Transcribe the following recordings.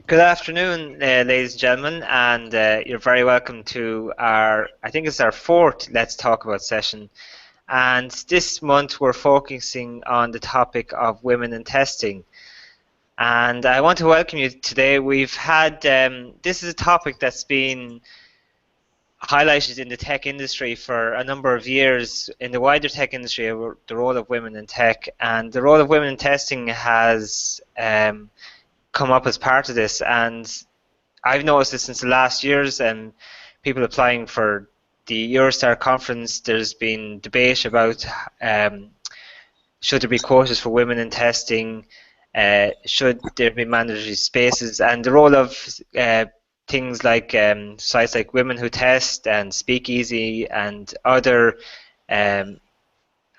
Good afternoon, ladies and gentlemen, and you're very welcome to I think it's our fourth Let's Talk About session. And this month we're focusing on the topic of women in testing. And I want to welcome you today. We've had, this is a topic that's been highlighted in the tech industry for a number of years, in the wider tech industry, the role of women in tech. And the role of women in testing has come up as part of this. And I've noticed this since the last years, and people applying for the Eurostar conference. There's been debate about should there be quotas for women in testing, should there be mandatory spaces, and the role of things like sites like Women Who Test and Speakeasy and other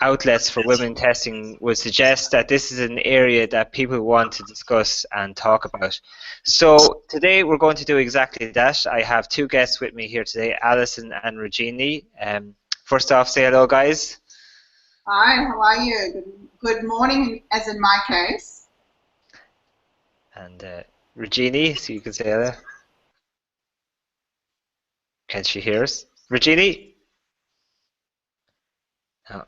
outlets for women in testing would suggest that this is an area that people want to discuss and talk about. So today we're going to do exactly that. I have two guests with me here today, Alison and Rajini. First off, say hello, guys. Hi, how are you? Good morning, as in my case. And Rajini, so you can say hello. Can she hear us? Rajini?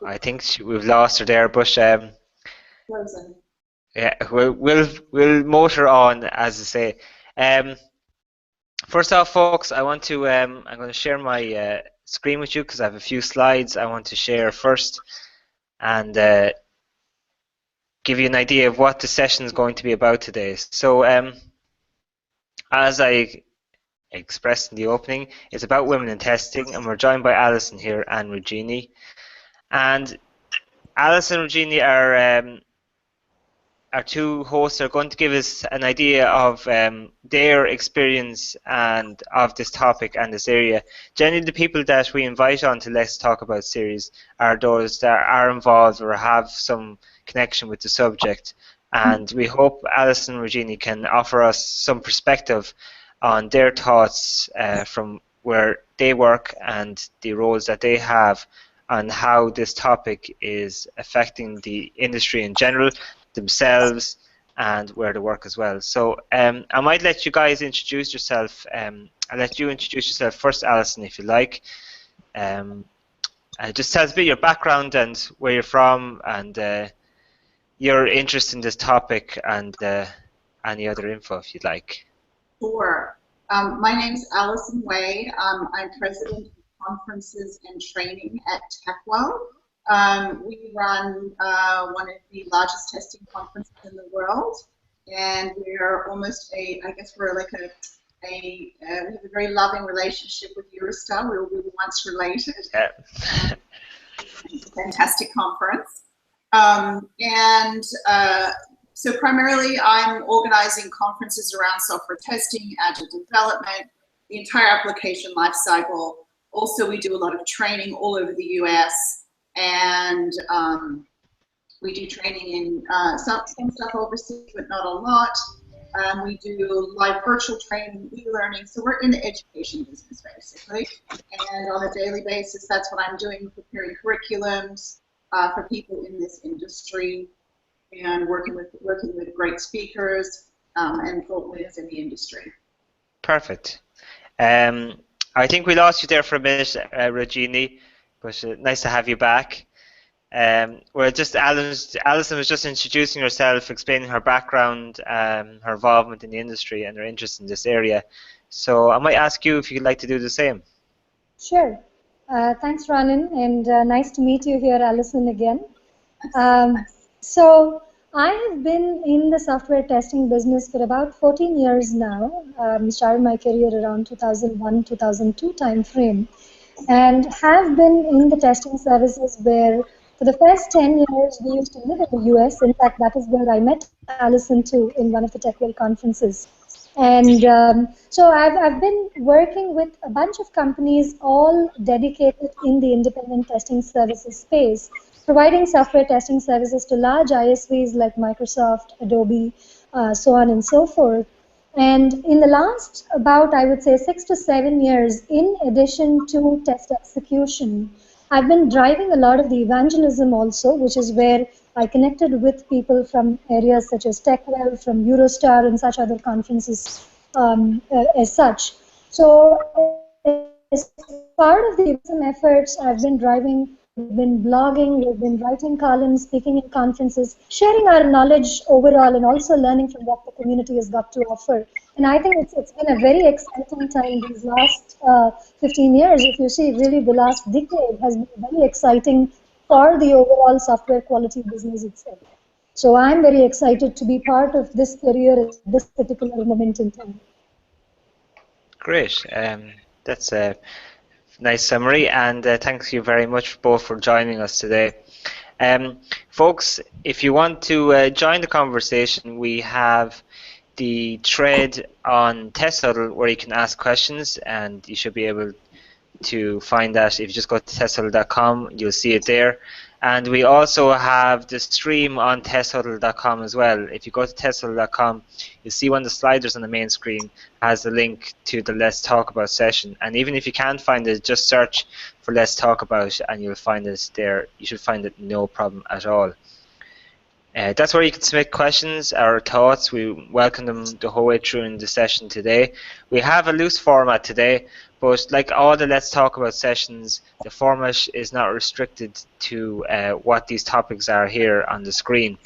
I think we've lost her there, but yeah, we'll motor on, as I say. First off, folks, I want to I'm going to share my screen with you because I have a few slides I want to share first, and give you an idea of what the session is going to be about today. So, as I expressed in the opening, it's about women in testing, and we're joined by Alison here and Rajini. And Alison and Rajini are our two hosts are going to give us an idea of their experience and of this topic and this area. Generally, the people that we invite on to Let's Talk About series are those that are involved or have some connection with the subject. And we hope Alison and Rajini can offer us some perspective on their thoughts from where they work and the roles that they have, on how this topic is affecting the industry in general, themselves, and where they work as well. So I might let you guys introduce yourself. I'll let you introduce yourself first, Alison, if you like. Just tell us a bit of your background and where you're from and your interest in this topic, and any other info if you'd like. Sure. My name is Alison Wade. I'm president conferences and training at TechWell. We run one of the largest testing conferences in the world, and we're almost we have a very loving relationship with Eurostar. We were once related. Yeah. Fantastic conference. So primarily I'm organizing conferences around software testing, agile development, the entire application lifecycle. Also, we do a lot of training all over the US, and we do training in some stuff overseas, but not a lot. We do live virtual training, e-learning, so we're in the education business, basically. And on a daily basis, that's what I'm doing, preparing curriculums for people in this industry, and working with great speakers and thought leaders in the industry. Perfect. I think we lost you there for a minute, Rajini, but nice to have you back. Well, just Alison was just introducing herself, explaining her background, her involvement in the industry, and her interest in this area. So I might ask you if you'd like to do the same. Sure. Thanks, Ronan, and nice to meet you here, Alison, again. So I have been in the software testing business for about 14 years now. Started my career around 2001-2002 time frame, and have been in the testing services where for the first 10 years we used to live in the US. In fact, that is where I met Alison too, in one of the TechWell conferences. And so I've been working with a bunch of companies, all dedicated in the independent testing services space, providing software testing services to large ISVs like Microsoft, Adobe, so on and so forth. And in the last about, I would say, 6 to 7 years, in addition to test execution, I've been driving a lot of the evangelism also, which is where I connected with people from areas such as TechWell, from Eurostar, and such other conferences as such. So as part of the ecosystem efforts I've been driving, we've been blogging, we've been writing columns, speaking in conferences, sharing our knowledge overall, and also learning from what the community has got to offer. And I think it's been a very exciting time these last 15 years. If you see, really the last decade has been very exciting for the overall software quality business itself. So I'm very excited to be part of this career at this particular moment in time. Great. That's a nice summary, and thank you very much both for joining us today. Folks, if you want to join the conversation, we have the thread on Test Huddle where you can ask questions, and you should be able to find that. If you just go to testhuddle.com, you'll see it there. And we also have the stream on testhuddle.com as well. If you go to testhuddle.com, you'll see one of the sliders on the main screen has the link to the Let's Talk About session. And even if you can't find it, just search for Let's Talk About and you'll find it there. You should find it no problem at all. That's where you can submit questions or thoughts. We welcome them the whole way through in the session today. We have a loose format today, but like all the Let's Talk About sessions, the format is not restricted to what these topics are here on the screen.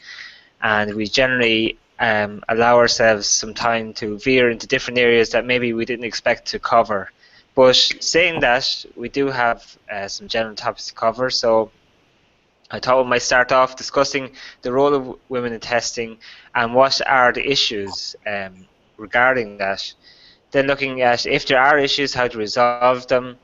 And we generally allow ourselves some time to veer into different areas that maybe we didn't expect to cover. But saying that, we do have some general topics to cover. So I thought we might start off discussing the role of women in testing and what are the issues regarding that. Then looking at if there are issues, how to resolve them,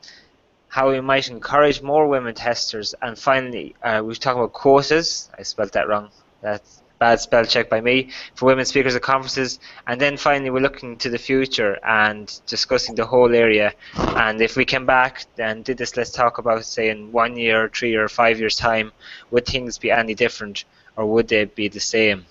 how we might encourage more women testers, and finally we've talked about quotas. I spelled that wrong. That's bad spell check by me, for women speakers at conferences. And then finally we're looking to the future and discussing the whole area. And if we came back and did this Let's Talk About, say, in 1 year, 3 or 5 years time, would things be any different or would they be the same?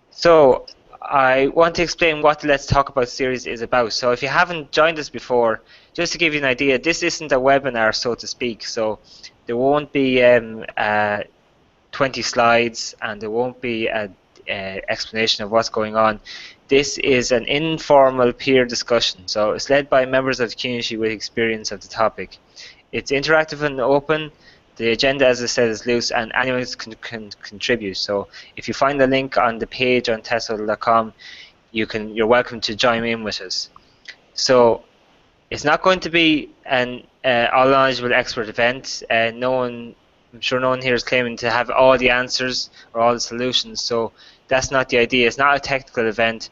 So I want to explain what the Let's Talk About series is about. So if you haven't joined us before, just to give you an idea, this isn't a webinar, so to speak. So there won't be 20 slides and there won't be an explanation of what's going on. This is an informal peer discussion, so it's led by members of the community with experience of the topic. It's interactive and open. The agenda, as I said, is loose and anyone can contribute. So if you find the link on the page on testhuddle.com, you're welcome to join in with us. So it's not going to be an all-knowledgeable expert event. I'm sure no one here is claiming to have all the answers or all the solutions, so that's not the idea. It's not a technical event,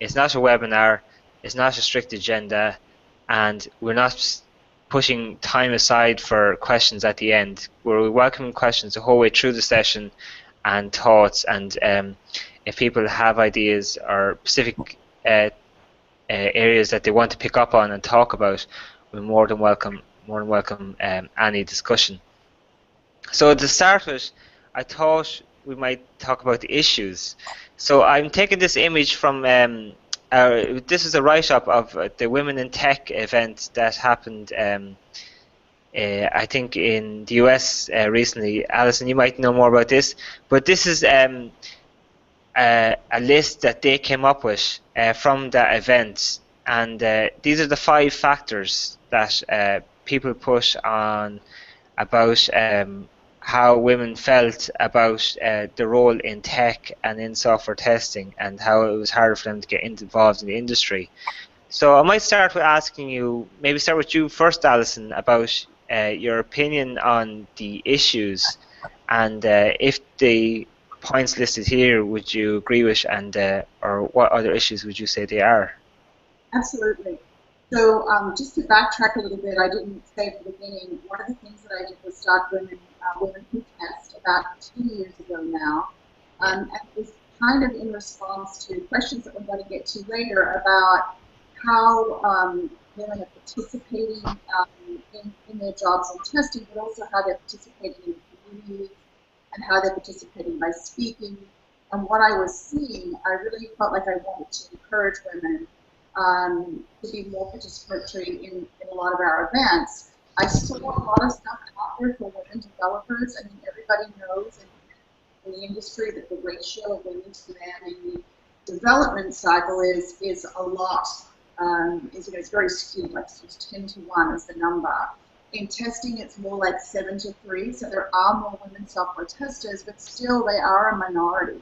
it's not a webinar, it's not a strict agenda, and we're not pushing time aside for questions at the end. We're welcoming questions the whole way through the session and thoughts, and if people have ideas or specific areas that they want to pick up on and talk about, we're more than welcome any discussion. So to start with, I thought we might talk about the issues. So I'm taking this image from, this is a write-up of the Women in Tech event that happened, I think, in the US recently. Alison, you might know more about this, but this is a list that they came up with from that event. And these are the 5 factors that people put on about how women felt about the role in tech and in software testing and how it was harder for them to get involved in the industry. So I might start with asking you, maybe start with you first, Alison, about your opinion on the issues and if the points listed here would you agree with, and or what other issues would you say they are? Absolutely. So just to backtrack a little bit, I didn't say at the beginning, one of the things that I did was start Women Who Test about 2 years ago now. And it was kind of in response to questions that we're going to get to later about how women are participating in their jobs in testing, but also how they're participating in the community and how they're participating by speaking. And what I was seeing, I really felt like I wanted to encourage women to be more participatory in a lot of our events. I saw a lot of stuff out there for women developers. I mean, everybody knows, and in the industry that the ratio of women to men in the development cycle is a lot, it's very skewed, like it's 10 to 1 is the number. In testing, it's more like 7 to 3, so there are more women software testers, but still they are a minority.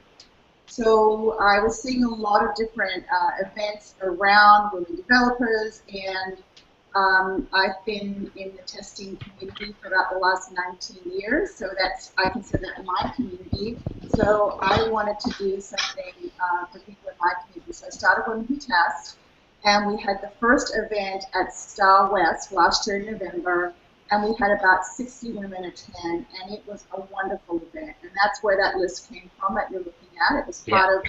So I was seeing a lot of different events around women developers, and I've been in the testing community for about the last 19 years, so I consider that my community. So I wanted to do something for people in my community. So I started Women Who Test, and we had the first event at Star West last year in November, and we had about 60 women attend, and it was a wonderful event. And that's where that list came from that you're looking at. It was part of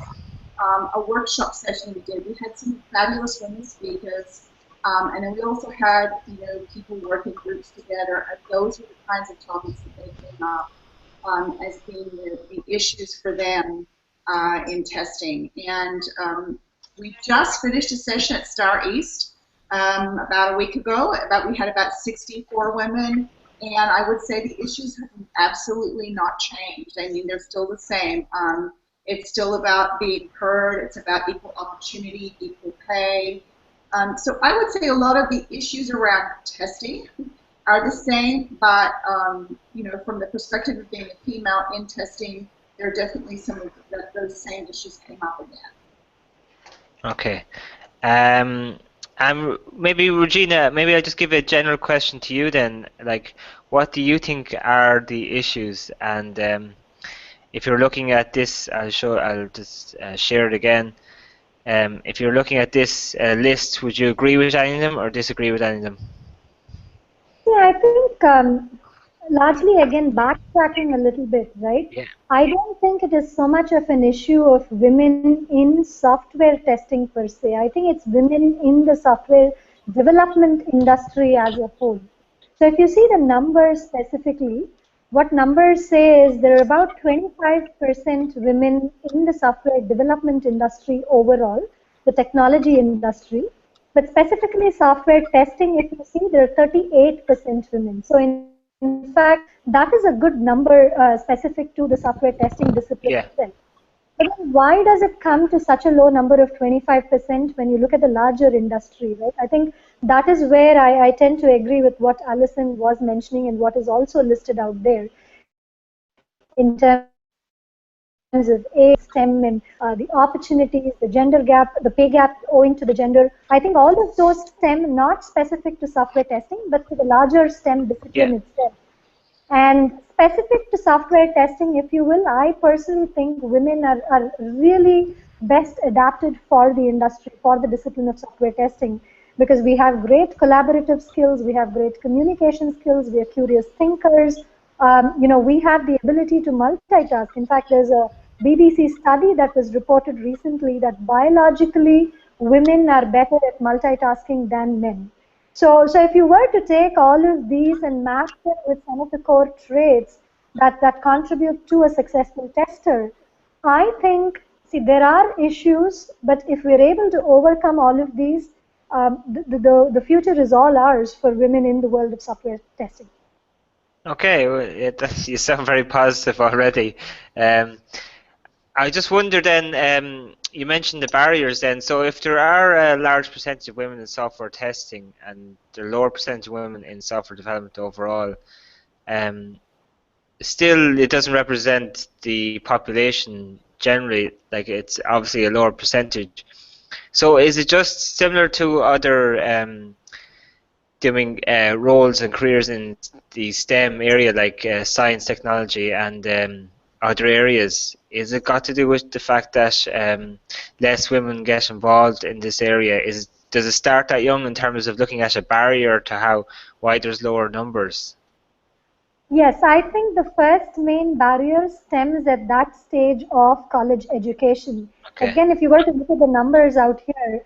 a workshop session we did. We had some fabulous women speakers, and then we also had, people work in groups together, and those were the kinds of topics that they came up as being the issues for them in testing. And we just finished a session at Star East about a week ago. We had about 64 women, and I would say the issues have absolutely not changed. I mean, they're still the same. It's still about being heard. It's about equal opportunity, equal pay. So I would say a lot of the issues around testing are the same, but from the perspective of being a female in testing, there are definitely some of those same issues came up again. Okay. Maybe Regina, maybe I'll just give a general question to you then. Like, what do you think are the issues? And if you're looking at this, I'll just share it again. If you're looking at this list, would you agree with any of them or disagree with any of them? Yeah, I think largely, again, backtracking a little bit, right? Yeah. I don't think it is so much of an issue of women in software testing per se. I think it's women in the software development industry as a whole. So if you see the numbers specifically, what numbers say is there are about 25% women in the software development industry overall, the technology industry. But specifically software testing, if you see, there are 38% women. So in fact, that is a good number specific to the software testing discipline itself. But then why does it come to such a low number of 25% when you look at the larger industry, right? I think that is where I tend to agree with what Alison was mentioning and what is also listed out there in terms of STEM and the opportunities, the gender gap, the pay gap owing to the gender. I think all of those stem not specific to software testing, but to the larger STEM discipline itself. And specific to software testing, if you will, I personally think women are really best adapted for the industry, for the discipline of software testing, because we have great collaborative skills, we have great communication skills, we are curious thinkers, we have the ability to multitask. In fact, there's a BBC study that was reported recently that biologically women are better at multitasking than men. So if you were to take all of these and match them with some of the core traits that contribute to a successful tester, I think, there are issues, but if we're able to overcome all of these, the future is all ours for women in the world of software testing. Okay, you sound very positive already. I just wonder then, you mentioned the barriers then, so if there are a large percentage of women in software testing and there are lower percentage of women in software development overall, still it doesn't represent the population generally, like it's obviously a lower percentage. So is it just similar to other doing roles and careers in the STEM area like science, technology and other areas? Is it got to do with the fact that less women get involved in this area? Does it start that young in terms of looking at a barrier to why there's lower numbers? Yes, I think the first main barrier stems at that stage of college education. Okay. Again, if you were to look at the numbers out here,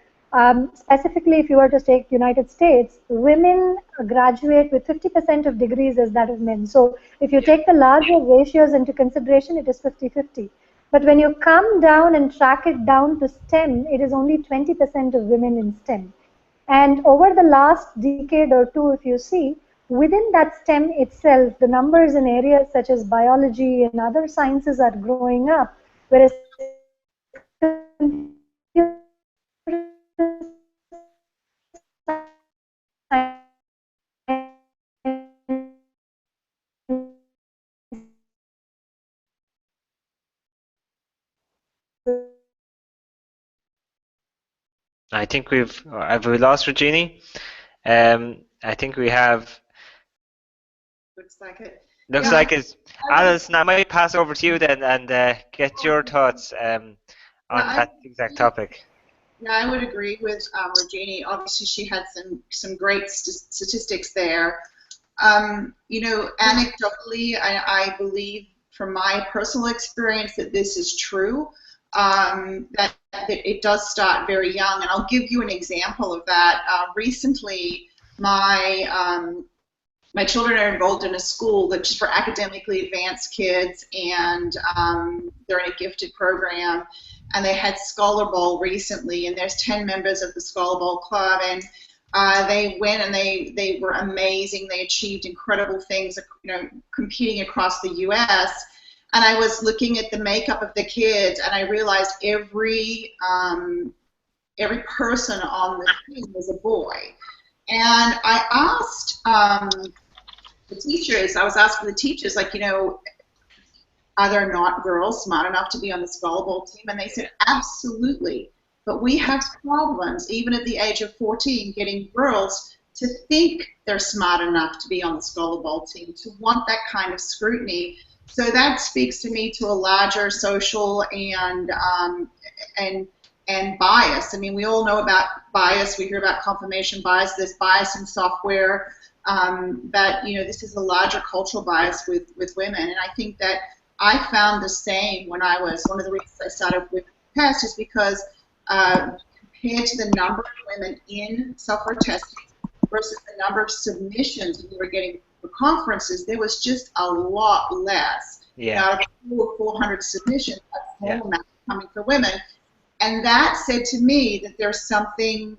specifically if you were to take United States, women graduate with 50% of degrees as that of men. So if you take the larger ratios into consideration, it is 50-50. But when you come down and track it down to STEM, it is only 20% of women in STEM. And over the last decade or two, if you see, within that STEM itself, the numbers in areas such as biology and other sciences are growing up, whereas I think have we lost Rajini? I think we have. Looks like it. Looks Yeah, like it's I would, Alison. I might pass over to you then and get your thoughts yeah, on that exact topic. yeah, I would agree with Rajini. Obviously, she had some great statistics there. You know, anecdotally, I believe from my personal experience that this is true. That it does start very young, and I'll give you an example of that. Recently, my children are enrolled in a school that's for academically advanced kids, and they're in a gifted program. And they had Scholar Bowl recently, and there's 10 members of the Scholar Bowl club, and they went and they were amazing. They achieved incredible things, you know, competing across the U.S. And I was looking at the makeup of the kids, and I realized every person on the team was a boy. And I asked the teachers, I was asking the teachers, like, you know, are there not girls smart enough to be on the Scholar Bowl team? And they said, absolutely. But we have problems, even at the age of 14, getting girls to think they're smart enough to be on the Scholar Bowl team, to want that kind of scrutiny. So that speaks to me to a larger social and bias. I mean, we all know about bias. We hear about confirmation bias. There's bias in software. But, you know, this is a larger cultural bias with women. And I think that I found the same when I was, one of the reasons I started with test is because compared to the number of women in software testing versus the number of submissions we were getting for conferences, there was just a lot less. Yeah. Out of a pool of 400 submissions, that's a small amount coming for women. And that said to me that there's something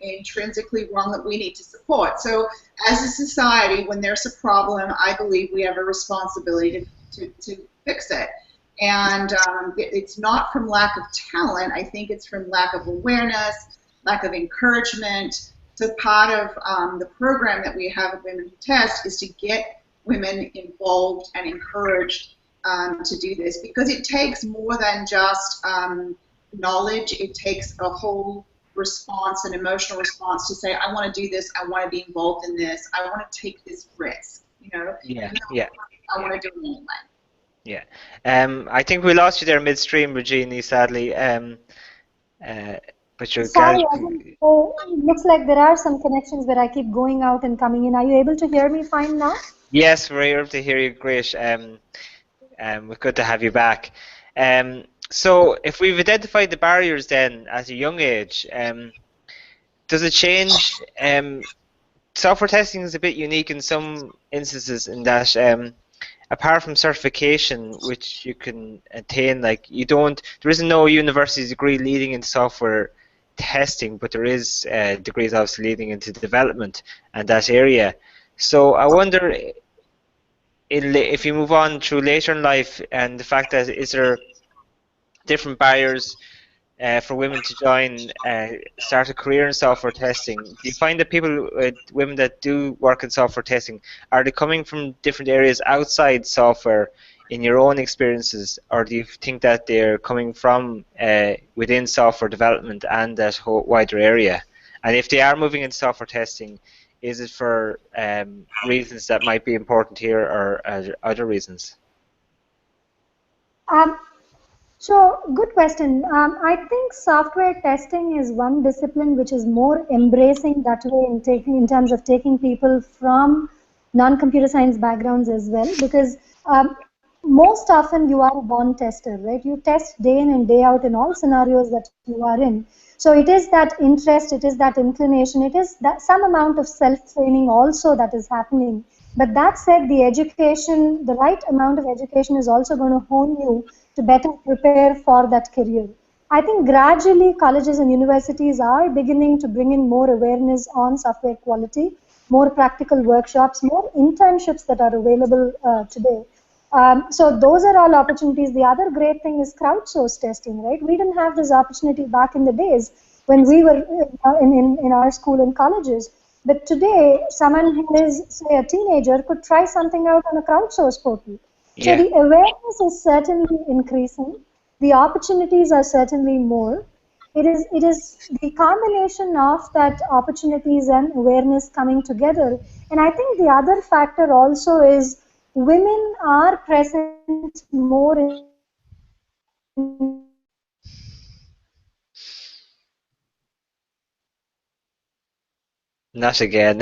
intrinsically wrong that we need to support. So as a society, when there's a problem, I believe we have a responsibility to fix it. And it's not from lack of talent. I think it's from lack of awareness, lack of encouragement. So part of the program that we have at Women Who Test is to get women involved and encouraged to do this, because it takes more than just knowledge. It takes a whole response, an emotional response to say, I want to do this, I want to be involved in this, I want to take this risk, you know? I want to do it anyway. Yeah. I think we lost you there midstream, Rajini, sadly. But you're sorry, it looks like there are some connections where I keep going out and coming in. Are you able to hear me fine now? Yes, we're able to hear you great. We're good to have you back. So if we've identified the barriers then at a young age, does it change? Software testing is a bit unique in some instances in that apart from certification, which you can attain, like there isn't no university degree leading into software testing, but there is degrees obviously leading into development and that area. So I wonder if you move on through later in life, and the fact that is there different barriers for women to join, start a career in software testing. Do you find that women that do work in software testing, are they coming from different areas outside software in your own experiences, or do you think that they're coming from within software development and that whole wider area? And if they are moving into software testing, is it for reasons that might be important here, or other reasons? So, good question. I think software testing is one discipline which is more embracing that way in terms of taking people from non-computer science backgrounds as well, because most often you are a born tester, right? You test day in and day out in all scenarios that you are in. So it is that interest, it is that inclination, it is that some amount of self-training also that is happening. But that said, the education, the right amount of education is also going to hone you to better prepare for that career. I think gradually colleges and universities are beginning to bring in more awareness on software quality. more practical workshops, more internships that are available today. So those are all opportunities. The other great thing is crowdsourced testing, right? We didn't have this opportunity back in the days when we were in our school and colleges. But today, someone who is, say, a teenager could try something out on a crowdsourced portal. So Yeah. the awareness is certainly increasing. The opportunities are certainly more. It is the combination of that opportunities and awareness coming together. And I think the other factor also is women are present more in the Not again.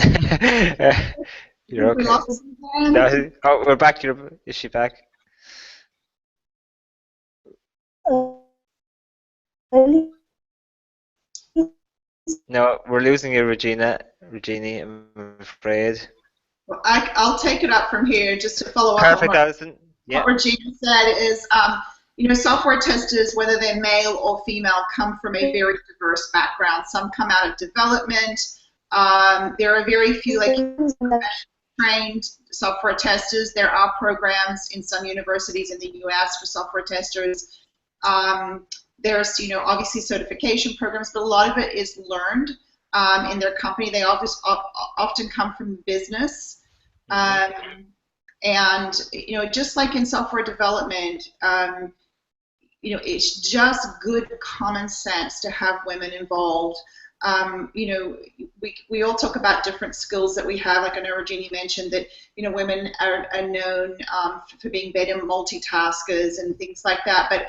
You're We okay. lost them again. No, oh, we're back. Is she back? early. No, we're losing you, Regina. Regina, I'm afraid. Well, I'll take it up from here just to follow up on Perfect, Alison. Yeah. what Regina said is, software testers, whether they're male or female, come from a very diverse background. Some come out of development. There are very few trained software testers. There are programs in some universities in the US for software testers. There's, obviously certification programs, but a lot of it is learned in their company. They often come from business. And, just like in software development, it's just good common sense to have women involved. We all talk about different skills that we have. Like I know Rajini mentioned that, women are known for being better multitaskers and things like that. But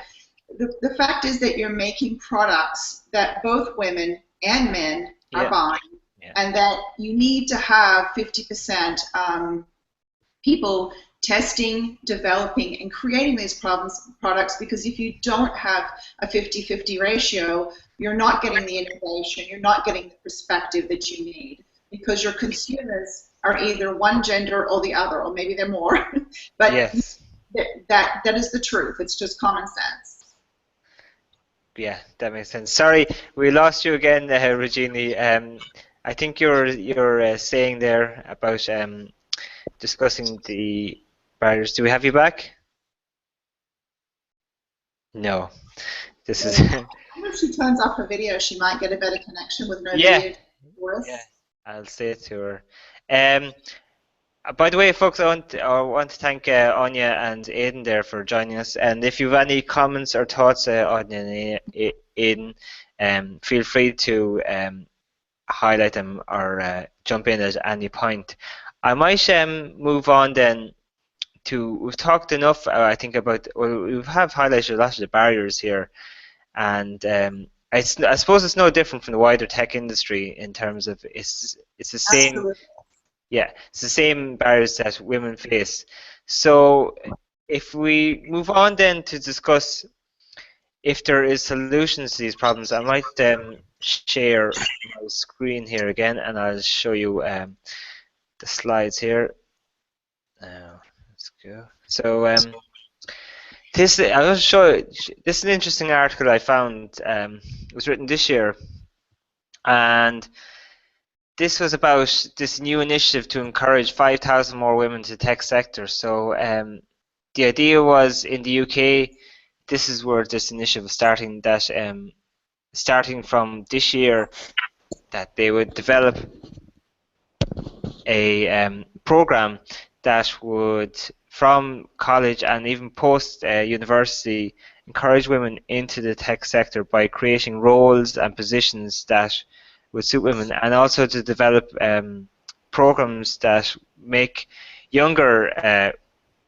the fact is that you're making products that both women and men are buying, and that you need to have 50% people testing, developing, and creating these products, because if you don't have a 50-50 ratio, you're not getting the innovation, you're not getting the perspective that you need, because your consumers are either one gender or the other, or maybe they're more. But yes. that is the truth. It's just common sense. Yeah, that makes sense. Sorry, we lost you again, Regina. I think you're saying there about discussing the barriers. Do we have you back? No. This is I wonder if she turns off her video, she might get a better connection with no yeah. video for us. Yeah, I'll say it to her. By the way, folks, I want to thank Anya and Aidan there for joining us. And if you have any comments or thoughts, Anya and Aidan, feel free to highlight them or jump in at any point. I might move on then to, we've talked enough, I think, about, well, we have highlighted a lot of the barriers here. And I suppose it's no different from the wider tech industry in terms of it's the same. Absolutely. Yeah, it's the same barriers that women face. So if we move on then to discuss if there is solutions to these problems, I might share my screen here again, and I'll show you the slides here. Let's go. So this, I'll show you, this is an interesting article I found. It was written this year, and this was about this new initiative to encourage 5,000 more women to the tech sector. So the idea was in the UK, this is where this initiative was starting, that starting from this year, that they would develop a program that would, from college and even post university, encourage women into the tech sector by creating roles and positions that would suit women, and also to develop programs that make younger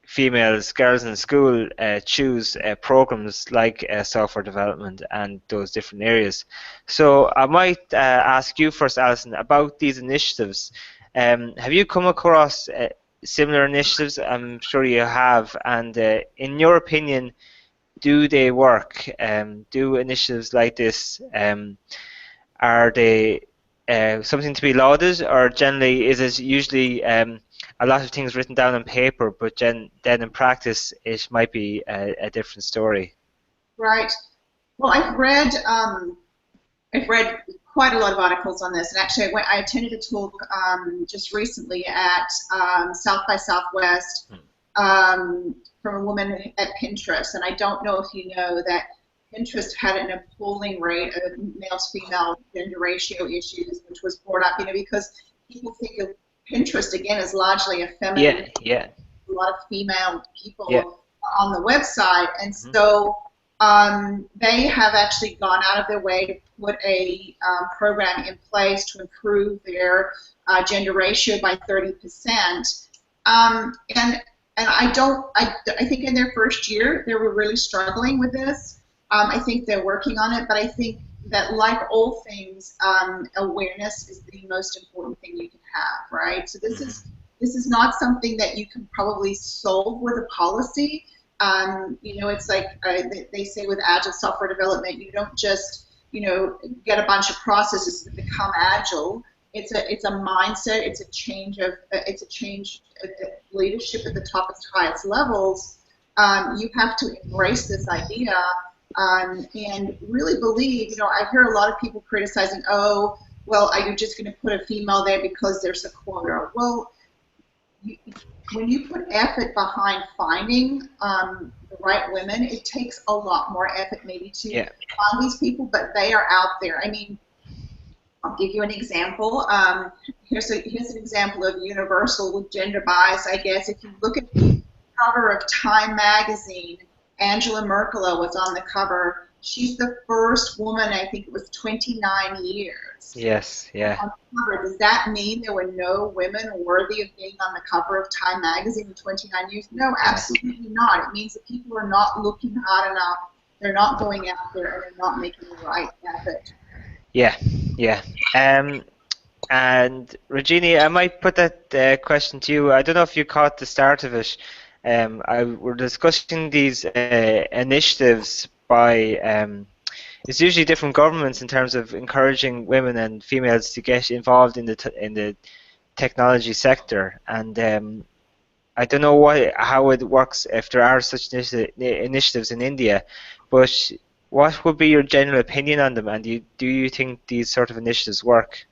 females, girls in school, choose programs like software development and those different areas. So I might ask you first, Alison, about these initiatives. Have you come across similar initiatives? I'm sure you have. And in your opinion, do they work? Do initiatives like this, are they something to be lauded, or generally is it usually a lot of things written down on paper, but then in practice it might be a different story? Right. Well, I've read quite a lot of articles on this. And actually, I attended a talk just recently at South by Southwest from a woman at Pinterest. And I don't know if you know that Pinterest had an appalling rate of male-to-female gender ratio issues, which was brought up, because people think of Pinterest, again, as largely a feminine, a lot of female people on the website. And so they have actually gone out of their way to put a program in place to improve their gender ratio by 30%. And I think in their first year, they were really struggling with this. I think they're working on it, but I think that, like all things, awareness is the most important thing you can have, right? So this is not something that you can probably solve with a policy. It's like they say with agile software development, you don't just get a bunch of processes that become agile. It's a mindset. It's a change of leadership at the top, its highest levels. You have to embrace this idea. And really believe, I hear a lot of people criticizing, oh, well, are you just going to put a female there because there's a quota? Well, when you put effort behind finding the right women, it takes a lot more effort maybe to find these people, but they are out there. I mean, I'll give you an example. Here's an example of universal gender bias, I guess. If you look at the cover of Time magazine, Angela Merkel was on the cover. She's the first woman, I think it was 29 years. Yes, yeah. On the cover. Does that mean there were no women worthy of being on the cover of Time magazine in 29 years? No, absolutely not. It means that people are not looking hard enough. They're not going out there, and they're not making the right effort. Yeah. And Rajini, I might put that question to you. I don't know if you caught the start of it. We're discussing these initiatives by it's usually different governments in terms of encouraging women and females to get involved in the technology sector, and I don't know how it works if there are such initiatives in India, but what would be your general opinion on them, and do you think these sort of initiatives work?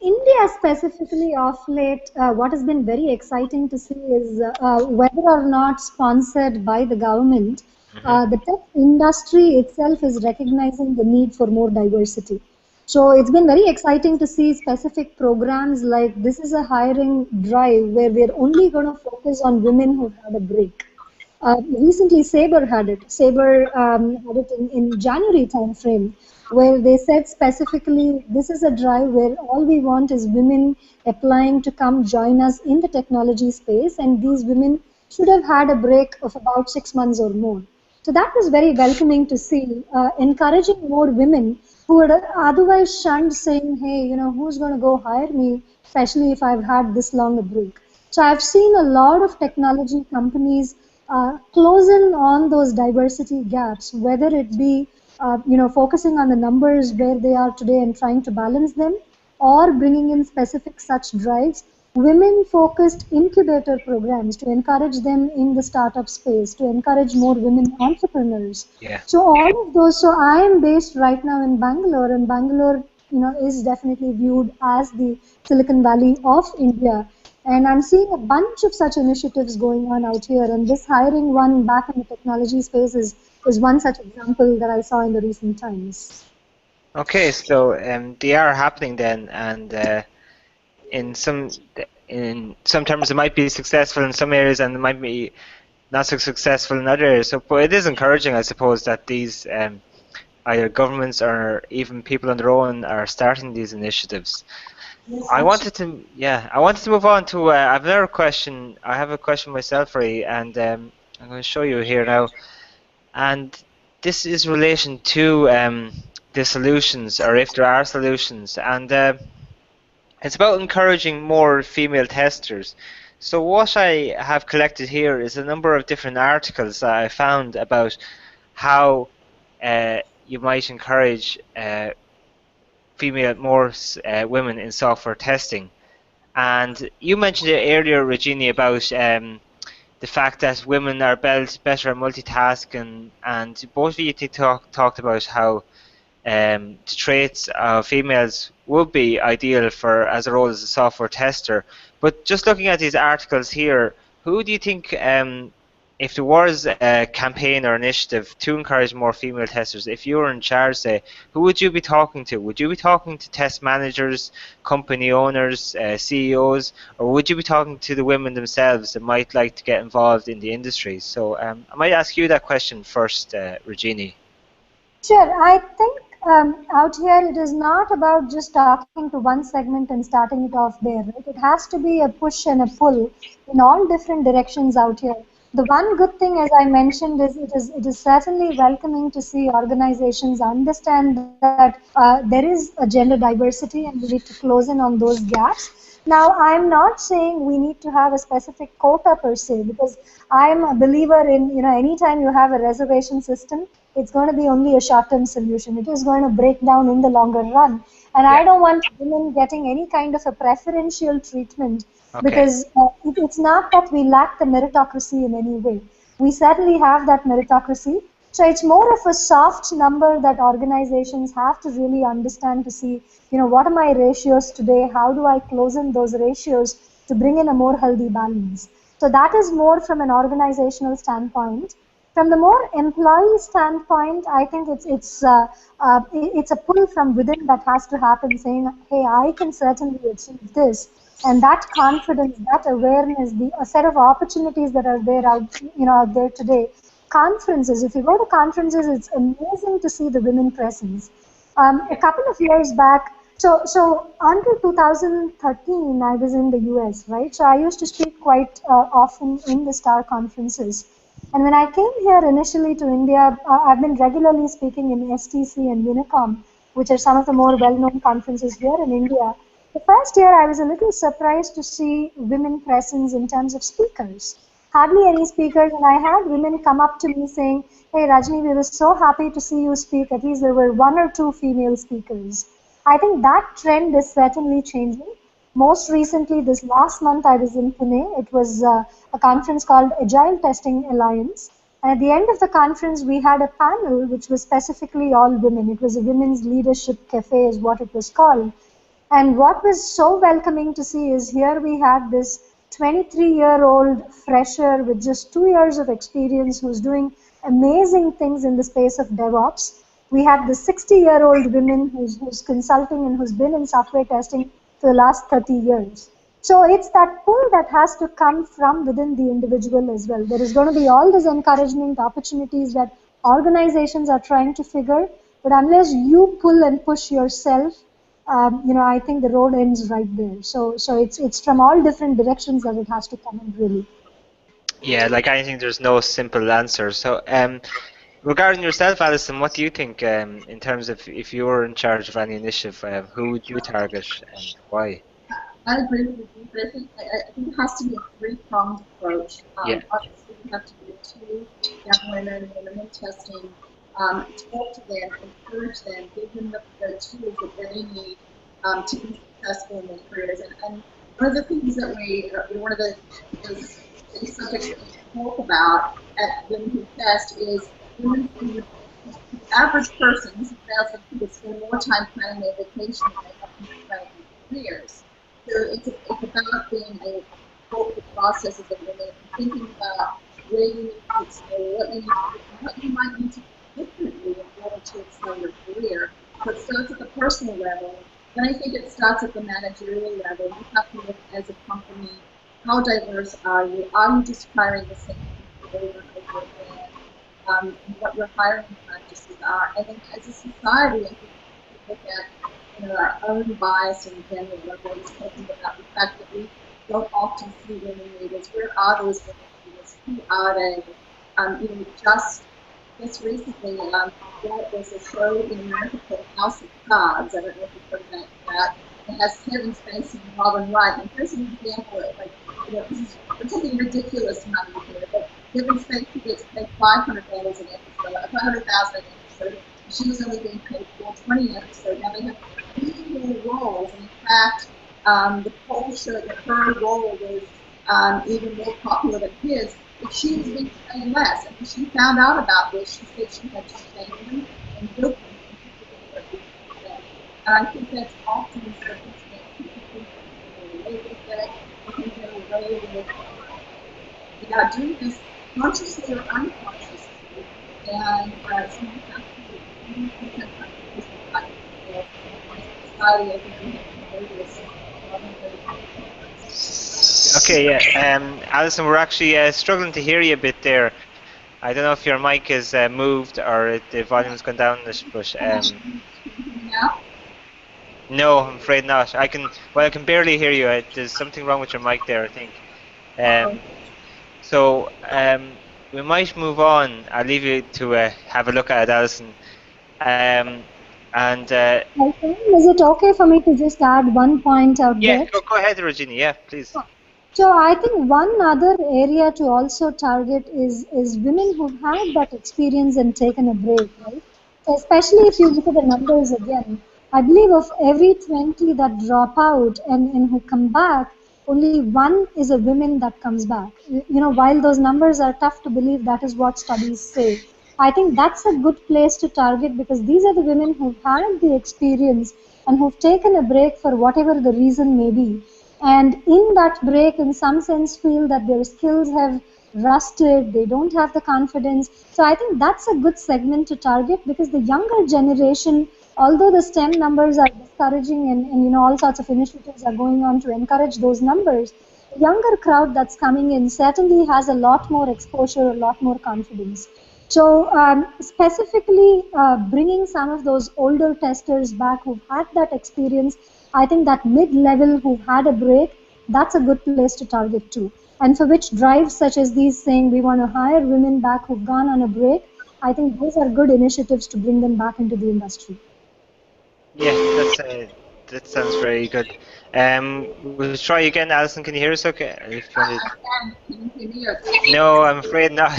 India specifically of late, what has been very exciting to see is whether or not sponsored by the government, the tech industry itself is recognizing the need for more diversity. So it's been very exciting to see specific programs like this is a hiring drive where we're only going to focus on women who've had a break. Recently, Sabre had it. Sabre had it in January timeframe, where they said specifically this is a drive where all we want is women applying to come join us in the technology space, and these women should have had a break of about 6 months or more. So that was very welcoming to see, encouraging more women who would otherwise shunned, saying, hey, who's going to go hire me, especially if I've had this long a break. So I've seen a lot of technology companies closing on those diversity gaps, whether it be focusing on the numbers where they are today and trying to balance them, or bringing in specific such drives, women-focused incubator programs to encourage them in the startup space, to encourage more women entrepreneurs. Yeah. So all of those. So I am based right now in Bangalore, and Bangalore, is definitely viewed as the Silicon Valley of India. And I'm seeing a bunch of such initiatives going on out here, and this hiring one back in the technology space is one such example that I saw in the recent times. Okay, so they are happening then, and in some terms it might be successful in some areas, and it might be not so successful in other areas. So, but it is encouraging, I suppose, that these either governments or even people on their own are starting these initiatives. I wanted to move on to. I have another question. I have a question myself for you, and I'm going to show you here now. And this is in relation to the solutions, or if there are solutions, and it's about encouraging more female testers. So what I have collected here is a number of different articles that I found about how you might encourage more women in software testing. And you mentioned it earlier, Rajini, about the fact that women are better at multitasking, and both of you talked about how the traits of females would be ideal for as a role as a software tester. But just looking at these articles here, who do you think, if there was a campaign or initiative to encourage more female testers, if you were in charge, say, who would you be talking to? Would you be talking to test managers, company owners, CEOs, or would you be talking to the women themselves that might like to get involved in the industry? So I might ask you that question first, Rajini. Sure. I think out here it is not about just talking to one segment and starting it off there. Right? It has to be a push and a pull in all different directions out here. The one good thing, as I mentioned, is it is certainly welcoming to see organizations understand that there is a gender diversity and we need to close in on those gaps. Now, I'm not saying we need to have a specific quota per se, because I'm a believer in, anytime you have a reservation system, it's going to be only a short-term solution. It is going to break down in the longer run. And I Yeah. don't want women getting any kind of a preferential treatment, Okay. because it's not that we lack the meritocracy in any way. We certainly have that meritocracy. So it's more of a soft number that organizations have to really understand to see, what are my ratios today? How do I close in those ratios to bring in a more healthy balance? So that is more from an organizational standpoint. From the more employee standpoint, I think it's a pull from within that has to happen, saying, "Hey, I can certainly achieve this," and that confidence, that awareness, the a set of opportunities that are there out there today. Conferences. If you go to conferences, it's amazing to see the women presence. A Yeah. couple of years back, so until 2013, I was in the US, right? So I used to speak quite often in the STAR conferences. And when I came here initially to India, I've been regularly speaking in STC and Unicom, which are some of the more well-known conferences here in India. The first year, I was a little surprised to see women presence in terms of speakers. Hardly any speakers, and I had women come up to me saying, "Hey, Rajni, we were so happy to see you speak. At least there were one or two female speakers." I think that trend is certainly changing. Most recently, this last month, I was in Pune. It was a conference called Agile Testing Alliance. And at the end of the conference, we had a panel which was specifically all women. It was a women's leadership cafe, is what it was called. And what was so welcoming to see is here we had this 23-year-old fresher with just 2 years of experience who's doing amazing things in the space of DevOps. We had the 60-year-old woman who's consulting and who's been in software testing for the last 30 years. So it's that pull that has to come from within the individual as well. There is going to be all these encouragement opportunities that organizations are trying to figure, but unless you pull and push yourself, I think the road ends right there. So it's from all different directions that it has to come in, really. Yeah, like anything, there's no simple answer. So, regarding yourself, Alison, what do you think, in terms of if you were in charge of any initiative, who would you target and why? I agree with you, but I think it has to be a three-pronged approach. Yeah. Obviously, we have to go to young women, women in testing, talk to them, encourage them, give them the tools that they need to be successful in their careers. And one of the things that one of the subjects that we talk about at Women Who Test is women who, the average person, this is males and females, spend more time planning their vacation than they have been planning their careers. So it's about being a thoughtful processes of women and thinking about where you need to excel, what you need to do, and what you might need to do differently in order to excel your career. So it starts at the personal level. Then I think it starts at the managerial level. You have to look as a company, how diverse are you? Are you just hiring the same people over and over again? What your hiring practices are. And then as a society, I think we look at our own bias in general. Everyone's talking about the fact that we don't often see women leaders. Where are those women leaders? Who are they? Just recently, there was a show in America called House of Cards. I don't know if you've heard of that. It has Kevin Spacey and Robin Wright. And here's an example of, we're talking ridiculous money here, but Kevin Spacey gets paid $500 an episode, $500,000 an episode. She was only being paid $420 an episode. Now they have equal roles. In fact, the poll showed that her role was even more popular than his, but she was being paid less. And when she found out about this, she said she had to change them and build them I think that's often the circumstance. People think they can get away with it, they can get away with doing this consciously or unconsciously, and so you have to really think about this society. I think we have to know this Okay, yeah. Alison, we're actually struggling to hear you a bit there. I don't know if your mic is moved or the volume's gone down, but now. no, I'm afraid not. I can barely hear you. There's something wrong with your mic there, I think. So we might move on. I'll leave you to have a look at it, Alison. And Is it okay for me to just add one point out yeah, there? go ahead, Rajini. Yeah, please. So I think one other area to also target is women who've had that experience and taken a break, right? So especially if you look at the numbers again, I believe of every 20 that drop out and who come back, only one is a woman that comes back. While those numbers are tough to believe, that is what studies say. I think that's a good place to target because these are the women who've had the experience and who've taken a break for whatever the reason may be. And in that break, in some sense, feel that their skills have rusted, they don't have the confidence. So I think that's a good segment to target because the younger generation, although the STEM numbers are discouraging and all sorts of initiatives are going on to encourage those numbers, the younger crowd that's coming in certainly has a lot more exposure, a lot more confidence. So specifically bringing some of those older testers back who've had that experience, I think that mid-level who've had a break, that's a good place to target too. And for which drives such as these saying we want to hire women back who've gone on a break, I think those are good initiatives to bring them back into the industry. Yeah, that sounds very good. We'll try again, Alison. Can you hear us? Okay, if you wanted. Can you hear me? No, I'm afraid not.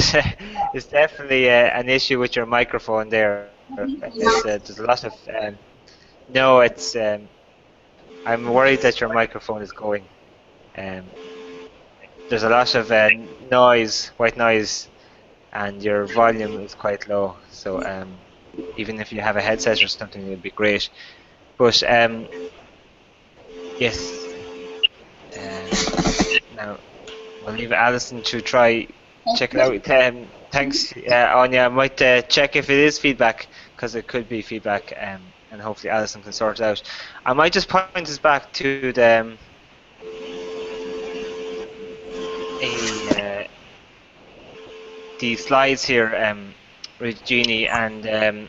It's definitely an issue with your microphone there. There's a lot of no. I'm worried that your microphone is going. Um, there's a lot of white noise, and your volume is quite low. So even if you have a headset or something, it would be great. But yes. Now we'll leave Alison to try check it out. Thanks, Anya. I might check if it is feedback because it could be feedback, and hopefully Alison can sort it out. I might just point us back to the slides here, Rajini, and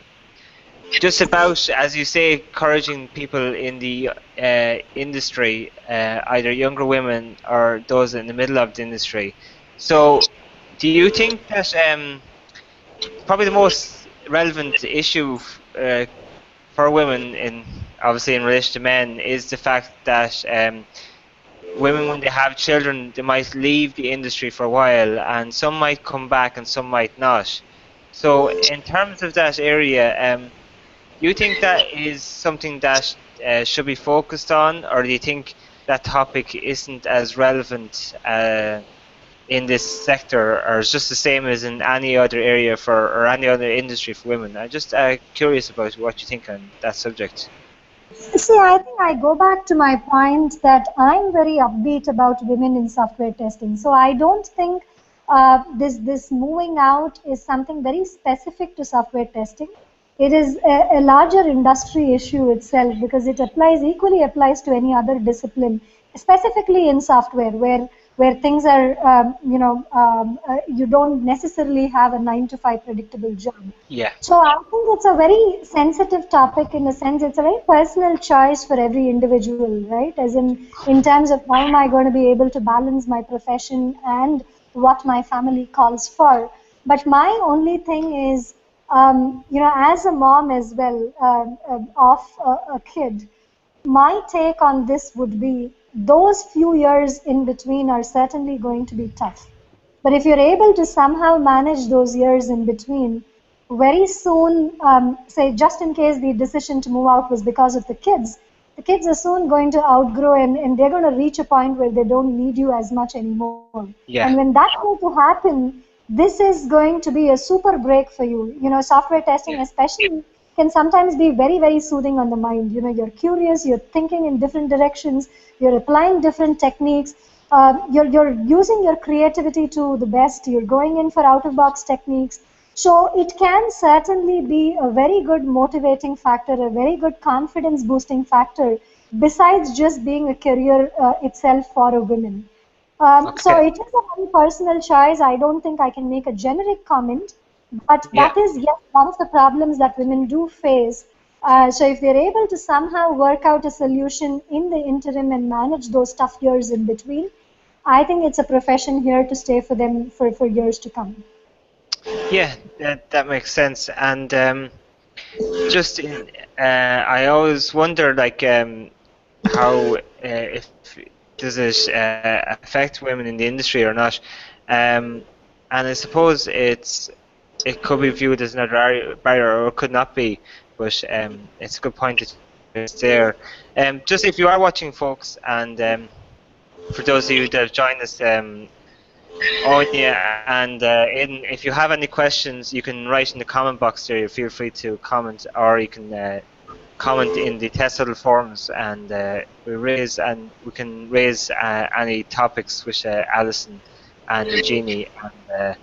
just about, as you say, encouraging people in the industry, either younger women or those in the middle of the industry. So, do you think that probably the most relevant issue for women, obviously in relation to men, is the fact that women, when they have children, they might leave the industry for a while, and some might come back and some might not. So, in terms of that area, do you think that is something that should be focused on, or do you think that topic isn't as relevant in this sector, or is just the same as in any other area or any other industry for women? I'm just curious about what you think on that subject. See, I think I go back to my point that I'm very upbeat about women in software testing. So I don't think this moving out is something very specific to software testing. It is a larger industry issue itself because it equally applies to any other discipline, specifically in software where things are, you don't necessarily have a 9-to-5 predictable job. Yeah. So I think it's a very sensitive topic in a sense. It's a very personal choice for every individual, right? As in terms of how am I going to be able to balance my profession and what my family calls for. But my only thing is, as a mom as well of a kid, my take on this would be those few years in between are certainly going to be tough. But if you're able to somehow manage those years in between, very soon, say just in case the decision to move out was because of the kids are soon going to outgrow and they're going to reach a point where they don't need you as much anymore. Yeah. And when that's going to happen, this is going to be a super break for you. Software testing, especially can sometimes be very, very soothing on the mind. You're curious, you're thinking in different directions, you're applying different techniques, you're using your creativity to the best, you're going in for out-of-box techniques. So it can certainly be a very good motivating factor, a very good confidence boosting factor, besides just being a career itself for a woman. So Okay. it is a very personal choice. I don't think I can make a generic comment, but Yeah. that is, yes, one of the problems that women do face. So if they're able to somehow work out a solution in the interim and manage those tough years in between, I think it's a profession here to stay for them for years to come. Yeah, that makes sense. And just in, I always wonder, like, how if does it affect women in the industry or not? And I suppose it could be viewed as another barrier, or it could not be. But it's a good point that it's there. Just if you are watching, folks, and for those of you that have joined us, Anya and Aidan, if you have any questions, you can write in the comment box there. Feel free to comment, or you can comment in the test huddle forums, and we can raise any topics with Alison and Rajini, and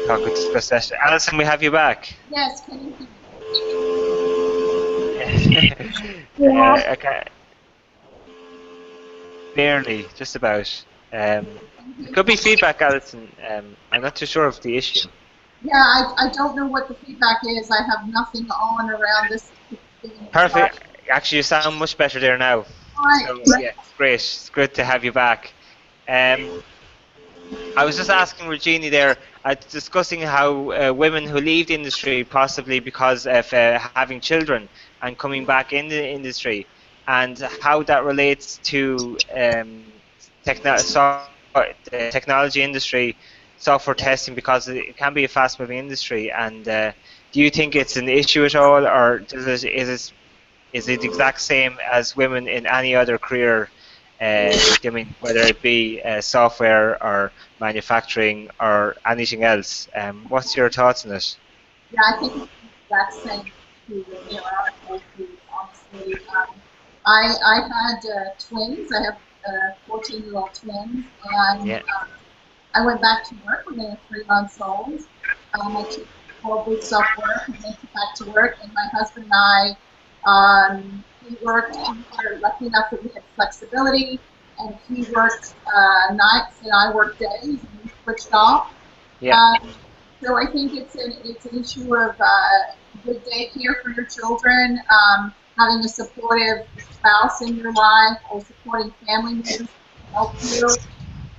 talk and discuss that. Alison, we have you back. Yes, can you hear Yeah. Okay, barely, just about. It could be feedback, Alison. I'm not too sure of the issue. Yeah, I don't know what the feedback is. I have nothing on around this thing. Perfect. Actually, you sound much better there now. So yeah, it's great. It's good to have you back. I was just asking Regina there, discussing how women who leave the industry possibly because of having children and coming back in the industry, and how that relates to the technology industry, software testing, because it can be a fast-moving industry. And do you think it's an issue at all, or is it the exact same as women in any other career? I mean, whether it be software or manufacturing or anything else. What's your thoughts on it? Yeah, I think it's the exact same too. There are issues, honestly. I had twins. I have 14-year-old twins, and Yeah. I went back to work when they were 3 months old. I took 4 weeks off work and went back to work. And my husband and I, we worked. We were lucky enough that we had flexibility, and he worked nights and I worked days, and we switched off. Yeah. So I think it's an issue of good daycare for your children, having a supportive spouse in your life, or supporting family members to help you.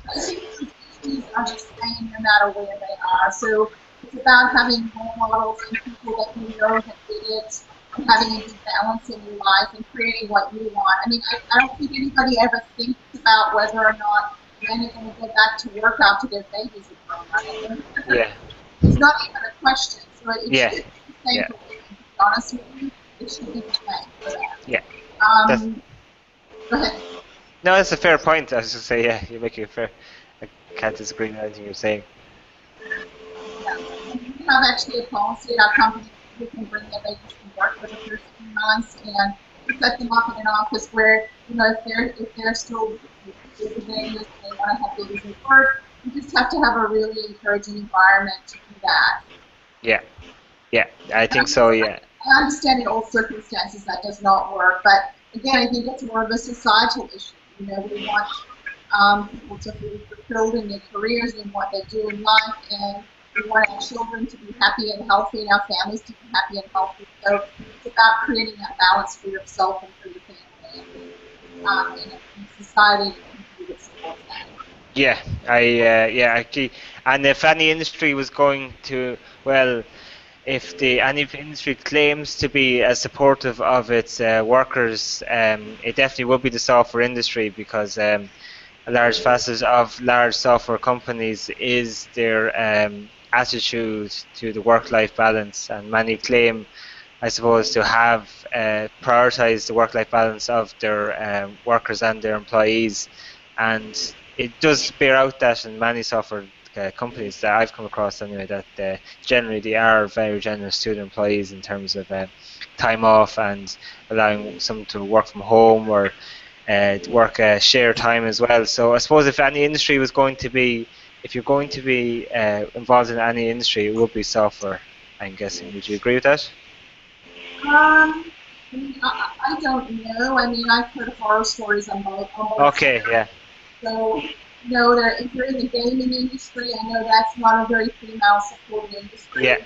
I think those issues are the same no matter where they are. So it's about having role models and people that you know have did it, and having a good balance in your life and creating what you want. I mean, I don't think anybody ever thinks about whether or not men are going to go back to work after their babies are grown up. Yeah. It's not even a question. So it Yeah. should be the same Yeah. for women, to be honest with you. It should be the same for that. Yeah. Go ahead. No, that's a fair point. I was just say, yeah, you're making a fair. I can't disagree with anything you're saying. Yeah. We have actually a policy at our company who can bring their babies to work for the first few months, and we set them up in an office where, if they're still with the babies and they want to have babies at work, you just have to have a really encouraging environment to do that. Yeah. Yeah, I think so, yeah. I understand in all circumstances that does not work, but again, I think it's more of a societal issue. We want people to be fulfilled in their careers and what they do in life, and we want our children to be happy and healthy, and our families to be happy and healthy. So it's about creating that balance for yourself and for your family, and society that supports that. Yeah, I agree. And if any industry was going to, well, if any industry claims to be as supportive of its workers, it definitely would be the software industry, because a large facet of large software companies is their attitude to the work-life balance, and many claim, I suppose, to have prioritized the work-life balance of their workers and their employees, and it does bear out that in many software companies that I've come across anyway, that generally they are very generous to their employees in terms of time off and allowing some to work from home or work share time as well. So I suppose if any industry was going to be, if you're going to be involved in any industry, it would be software, I'm guessing. Would you agree with that? I don't know. I mean, I've heard horror stories on both Okay, sides. yeah. So, if you're in the gaming industry, I know that's not a very female-supported industry. Yeah.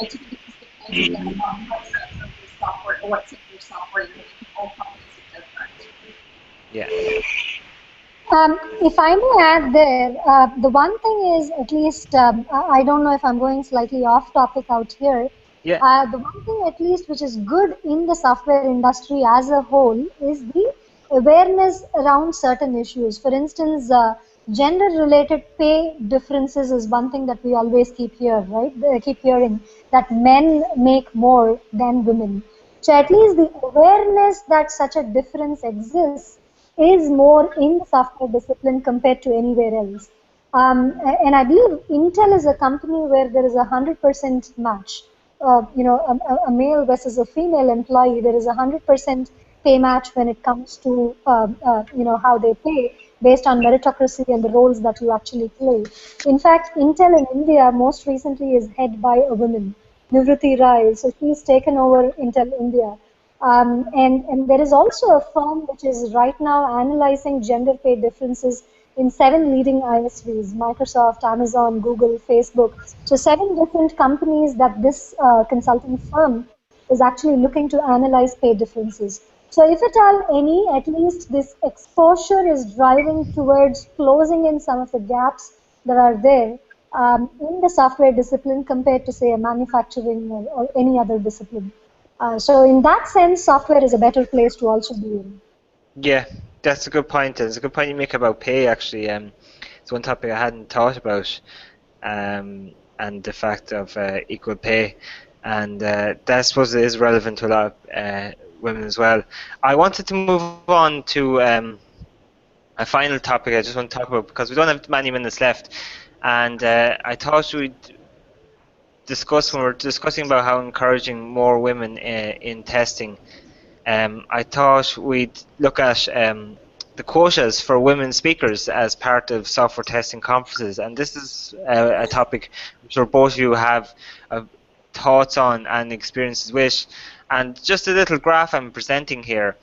It just depends again on what sector of your software or what sector of software you're in. All companies are different. Yeah. If I may add there, the one thing is, at least, I don't know if I'm going slightly off topic out here. Yeah. The one thing, at least, which is good in the software industry as a whole is the awareness around certain issues. For instance, gender-related pay differences is one thing that we always keep right? Keep hearing that men make more than women. So at least the awareness that such a difference exists is more in the software discipline compared to anywhere else. And I believe Intel is a company where there is 100% match. A male versus a female employee, there is 100% pay match when it comes to how they pay based on meritocracy and the roles that you actually play. In fact, Intel in India most recently is head by a woman, Nivriti Rai. So she's taken over Intel India. And there is also a firm which is right now analyzing gender pay differences in 7 leading ISVs, Microsoft, Amazon, Google, Facebook. So 7 different companies that this consulting firm is actually looking to analyze pay differences. So if at all any, at least this exposure is driving towards closing in some of the gaps that are there in the software discipline compared to, say, a manufacturing or any other discipline. So in that sense, software is a better place to also be in. Yeah, that's a good point. It's a good point you make about pay, actually. It's one topic I hadn't thought about, and the fact of equal pay. And that, I suppose, is relevant to a lot of women as well. I wanted to move on to a final topic I just want to talk about because we don't have many minutes left. And I thought we'd discuss, when we're discussing about how encouraging more women in testing, I thought we'd look at the quotas for women speakers as part of software testing conferences, and this is a topic I'm sure both of you have thoughts on and experiences with. And just a little graph I'm presenting here.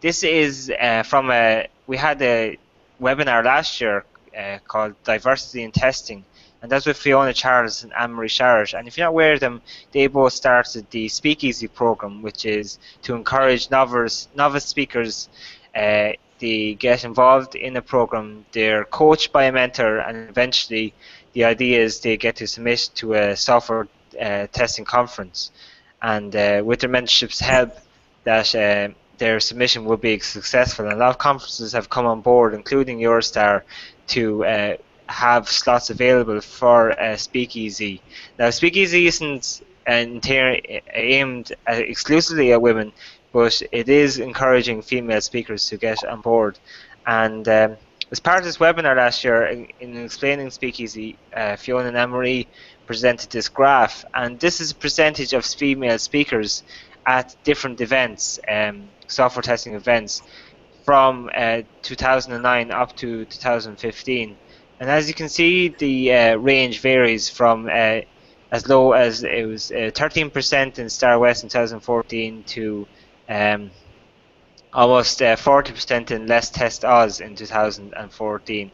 This is we had a webinar last year called Diversity in Testing, and that's with Fiona Charles and Anne-Marie Sharrett. And if you're not aware of them, they both started the Speakeasy program, which is to encourage novice speakers. They get involved in a program, they're coached by a mentor, and eventually the idea is they get to submit to a software testing conference. And with their mentorship's help, that their submission will be successful. And a lot of conferences have come on board, including Eurostar, to have slots available for Speakeasy. Now, Speakeasy isn't aimed exclusively at women, but it is encouraging female speakers to get on board. And as part of this webinar last year, in explaining Speakeasy, Fiona and Anne-Marie presented this graph, and this is a percentage of female speakers at different events, software testing events, from 2009 up to 2015. And as you can see, the range varies from as low as it was 13% in Star West in 2014 to almost 40% in Let's Test Oz in 2014.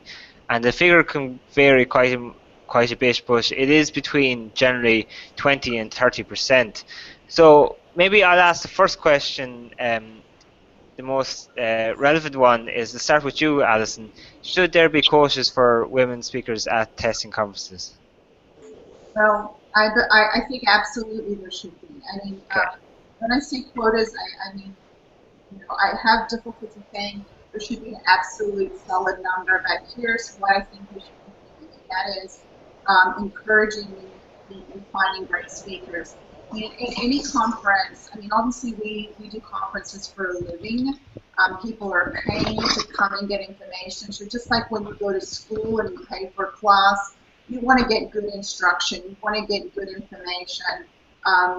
And the figure can vary quite a bit, but it is between generally 20 and 30%. So maybe I'll ask the first question. The most relevant one is to start with you, Alison. Should there be quotas for women speakers at testing conferences? Well, I think absolutely there should be. I mean, when I say quotas, I mean, I have difficulty saying there should be an absolute solid number, but here's what I think we should be doing, and that is encouraging and finding great speakers. In any conference, I mean, obviously we do conferences for a living. People are paying to come and get information. So just like when you go to school and you pay for a class, you want to get good instruction, you want to get good information,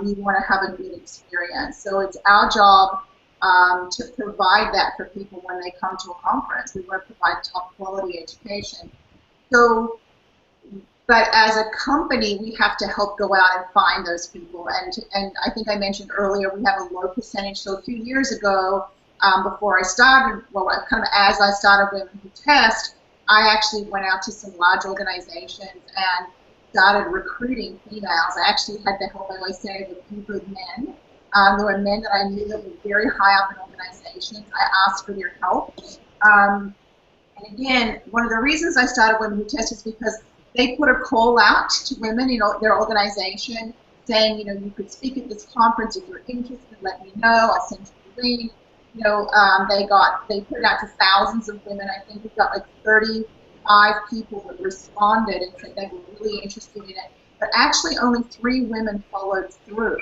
you want to have a good experience. So it's our job to provide that for people when they come to a conference. We want to provide top quality education. So, but as a company, we have to help go out and find those people. And I think I mentioned earlier, we have a low percentage. So a few years ago, before I started, well, kind of as I started Women Who Test, I actually went out to some large organizations and started recruiting females. I actually had the help, I always say, of a group of men. There were men that I knew that were very high up in organizations. I asked for their help. And again, one of the reasons I started Women Who Test is because they put a call out to women in their organization saying, you could speak at this conference if you're interested, let me know, I'll send you the link. They put it out to thousands of women. I think we got like 35 people that responded and said they were really interested in it. But actually only 3 women followed through.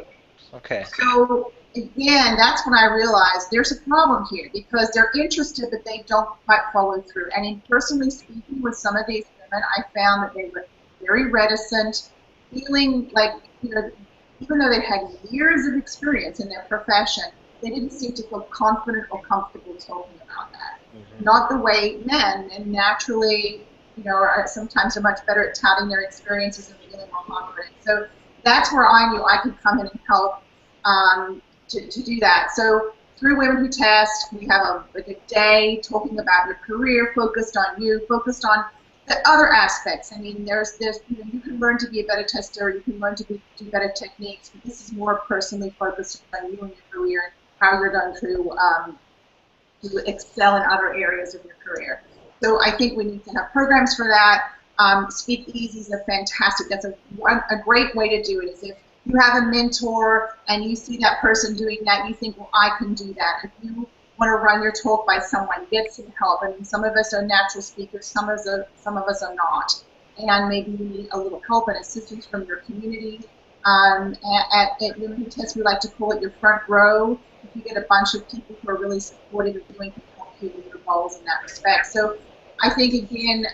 Okay. So again, that's when I realized there's a problem here because they're interested, but they don't quite follow through. And in personally speaking with some of these women, I found that they were very reticent, feeling like, even though they had years of experience in their profession, they didn't seem to feel confident or comfortable talking about that. Mm-hmm. Not the way men, and naturally, sometimes are much better at touting their experiences and feeling more confident. So that's where I knew I could come in and help to do that. So through Women Who Test, we have a day talking about your career, focused on you, focused on the other aspects. I mean, there's you can learn to be a better tester, you can learn to do better techniques, but this is more personally focused on you and your career and how you're going to excel in other areas of your career. So I think we need to have programs for that. Speakeasy is that's a great way to do it. Is if you have a mentor and you see that person doing that, you think, well, I can do that. If you want to run your talk by someone, get some help. I mean, some of us are natural speakers, some of us are not. And maybe you need a little help and assistance from your community. At Women Who Test, we like to call it your front row. If you get a bunch of people who are really supportive of doing you with your goals in that respect. So I think, again,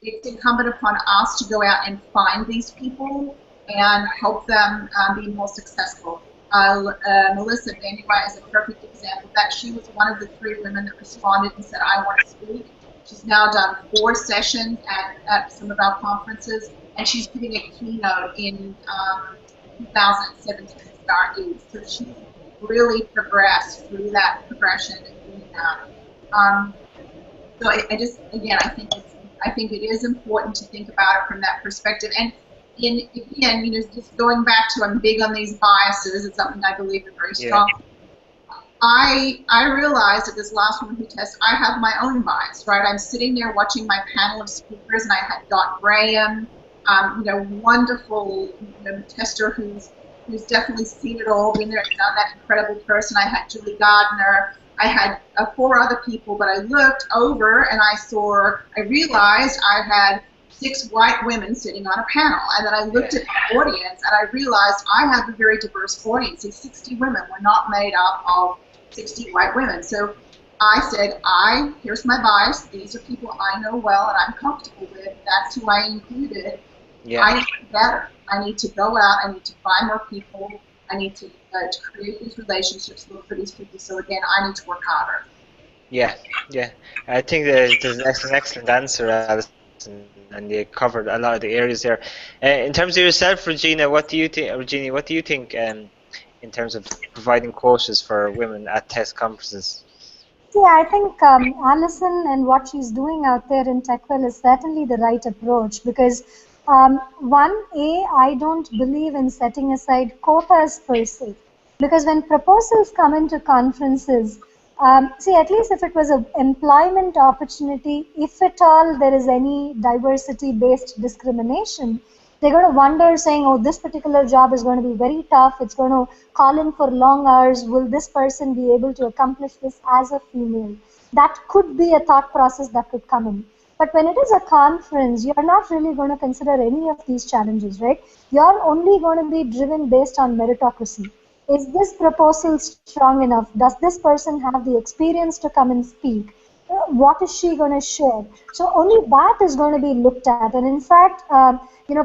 it's incumbent upon us to go out and find these people and help them be more successful. Melissa Vanderway is a perfect example. That she was one of the 3 women that responded and said, I want to speak. She's now done 4 sessions at some of our conferences, and she's giving a keynote in 2017 Star East. So she's really progressed through that progression and doing that. So I think it is important to think about it from that perspective. And again, just going back to, I'm big on these biases. It's something I believe in very strong. I realized at this last Woman Who Test, I have my own bias, right? I'm sitting there watching my panel of speakers, and I had Dot Graham, wonderful tester who's definitely seen it all, been there and done that, incredible person. I had Julie Gardner. I had 4 other people, but I looked over and I realized I had 6 white women sitting on a panel. And then I looked at the audience and I realized I have a very diverse audience. These 60 women were not made up of 60 white women. So I said, here's my bias. These are people I know well and I'm comfortable with. That's who I included. Yeah. I need to be better. I need to go out. I need to find more people. I need to create these relationships, look for these people. So again, I need to work harder. Yeah. I think there's an excellent answer, Alison, and you covered a lot of the areas there. In terms of yourself, Regina, what do you think in terms of providing quotas for women at test conferences? Yeah, I think Alison and what she's doing out there in TechWell is certainly the right approach because I don't believe in setting aside quotas per se, because when proposals come into conferences, at least if it was an employment opportunity, if at all there is any diversity-based discrimination, they're going to wonder saying, oh, this particular job is going to be very tough, it's going to call in for long hours, will this person be able to accomplish this as a female? That could be a thought process that could come in. But when it is a conference, you're not really going to consider any of these challenges, right? You're only going to be driven based on meritocracy. Is this proposal strong enough? Does this person have the experience to come and speak? what is she going to share? So only that is going to be looked at. And in fact,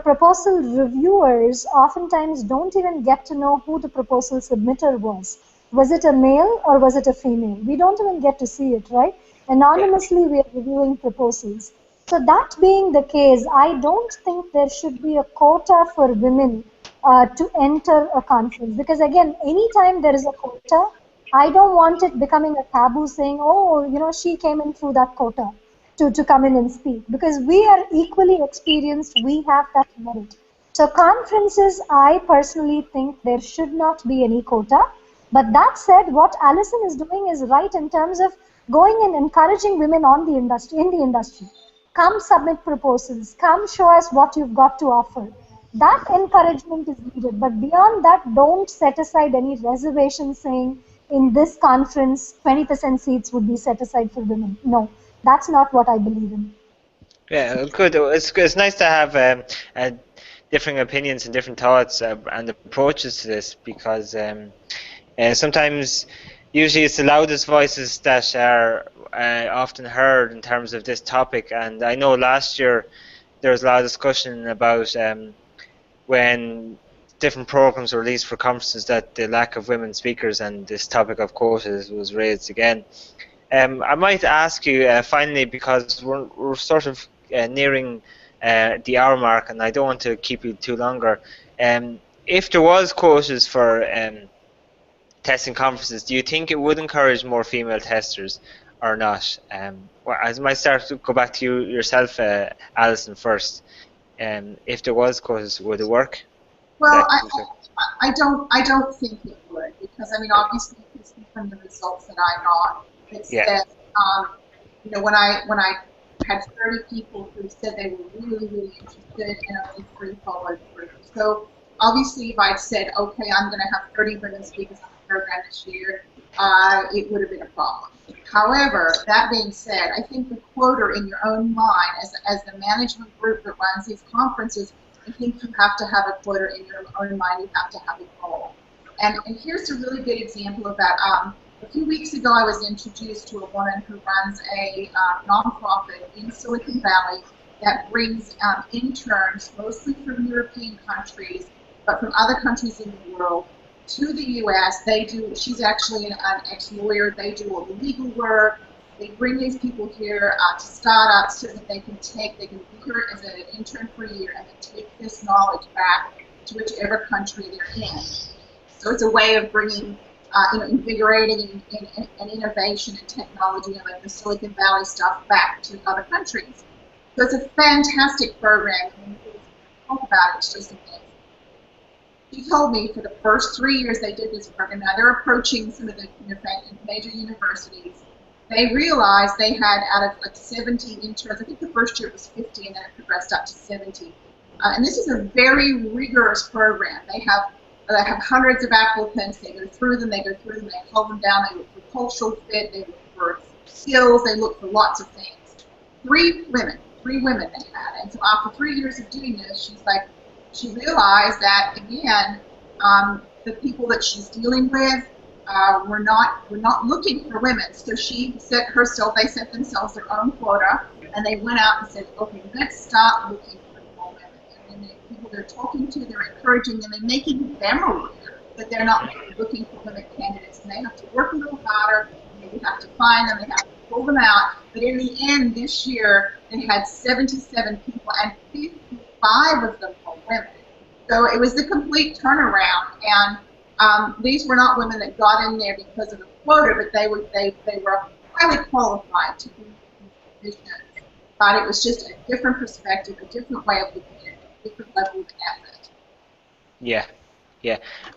proposal reviewers oftentimes don't even get to know who the proposal submitter was. Was it a male or was it a female? We don't even get to see it, right? Yeah. Anonymously, we are reviewing proposals. So that being the case, I don't think there should be a quota for women to enter a conference. Because again, anytime there is a quota, I don't want it becoming a taboo saying, oh, she came in through that quota to come in and speak. Because we are equally experienced, we have that merit. So conferences, I personally think there should not be any quota. But that said, what Alison is doing is right in terms of going and encouraging women on the industry, in the industry. Come submit proposals, come show us what you've got to offer. That encouragement is needed. But beyond that, don't set aside any reservation saying in this conference 20% seats would be set aside for women. No, that's not what I believe in. Yeah, good. It's nice to have differing opinions and different thoughts and approaches to this, because sometimes, usually it's the loudest voices that are often heard in terms of this topic. And I know last year there was a lot of discussion about when different programs were released for conferences, that the lack of women speakers and this topic of quotas was raised again. I might ask you finally, because we're sort of nearing the hour mark, and I don't want to keep you too longer. If there was quotas for testing conferences, do you think it would encourage more female testers or not? Well, I might start to go back to you yourself, Alison, first. If there was quotas, would it work? Well, I don't think it would, because I mean, obviously, you can see from the results that I got, it said, when I had 30 people who said they were really, really interested, and only 3 followed through. So obviously, if I'd said, okay, I'm going to have 30 women speakers on the program this year, it would have been a problem. However, that being said, I think the quota in your own mind, as the management group that runs these conferences, I think you have to have a quota in your own mind. You have to have a goal. And here's a really good example of that. A few weeks ago, I was introduced to a woman who runs a nonprofit in Silicon Valley that brings interns, mostly from European countries, but from other countries in the world, to the U.S. She's actually an ex-lawyer. They do all the legal work. They bring these people here to startups so that they can be here as an intern for a year and then take this knowledge back to whichever country they're in. So it's a way of bringing, invigorating and innovation and technology and like the Silicon Valley stuff back to other countries. So it's a fantastic program. And when talk about it, it's just amazing. She told me for the first 3 years they did this program. Now they're approaching some of the major universities. They realized they had, out of like 70 interns, I think the first year it was 50, and then it progressed up to 70. And this is a very rigorous program. They have hundreds of applicants. They go through them, they hold them down, they look for cultural fit, they look for skills, they look for lots of things. 3 women they had. And so after 3 years of doing this, she realized that, again, the people that she's dealing with, we're not looking for women. So they set themselves their own quota, and they went out and said, okay, let's start looking for more women. And then the people they're talking to, they're encouraging them and making them aware that they're not looking for women candidates, and they have to work a little harder, they have to find them, they have to pull them out. But in the end, this year, they had 77 people, and 55 of them were women. So it was the complete turnaround, and these were not women that got in there because of the quota, but they were highly qualified to be in these positions. But it was just a different perspective, a different way of looking at it, a different level of effort. Yeah.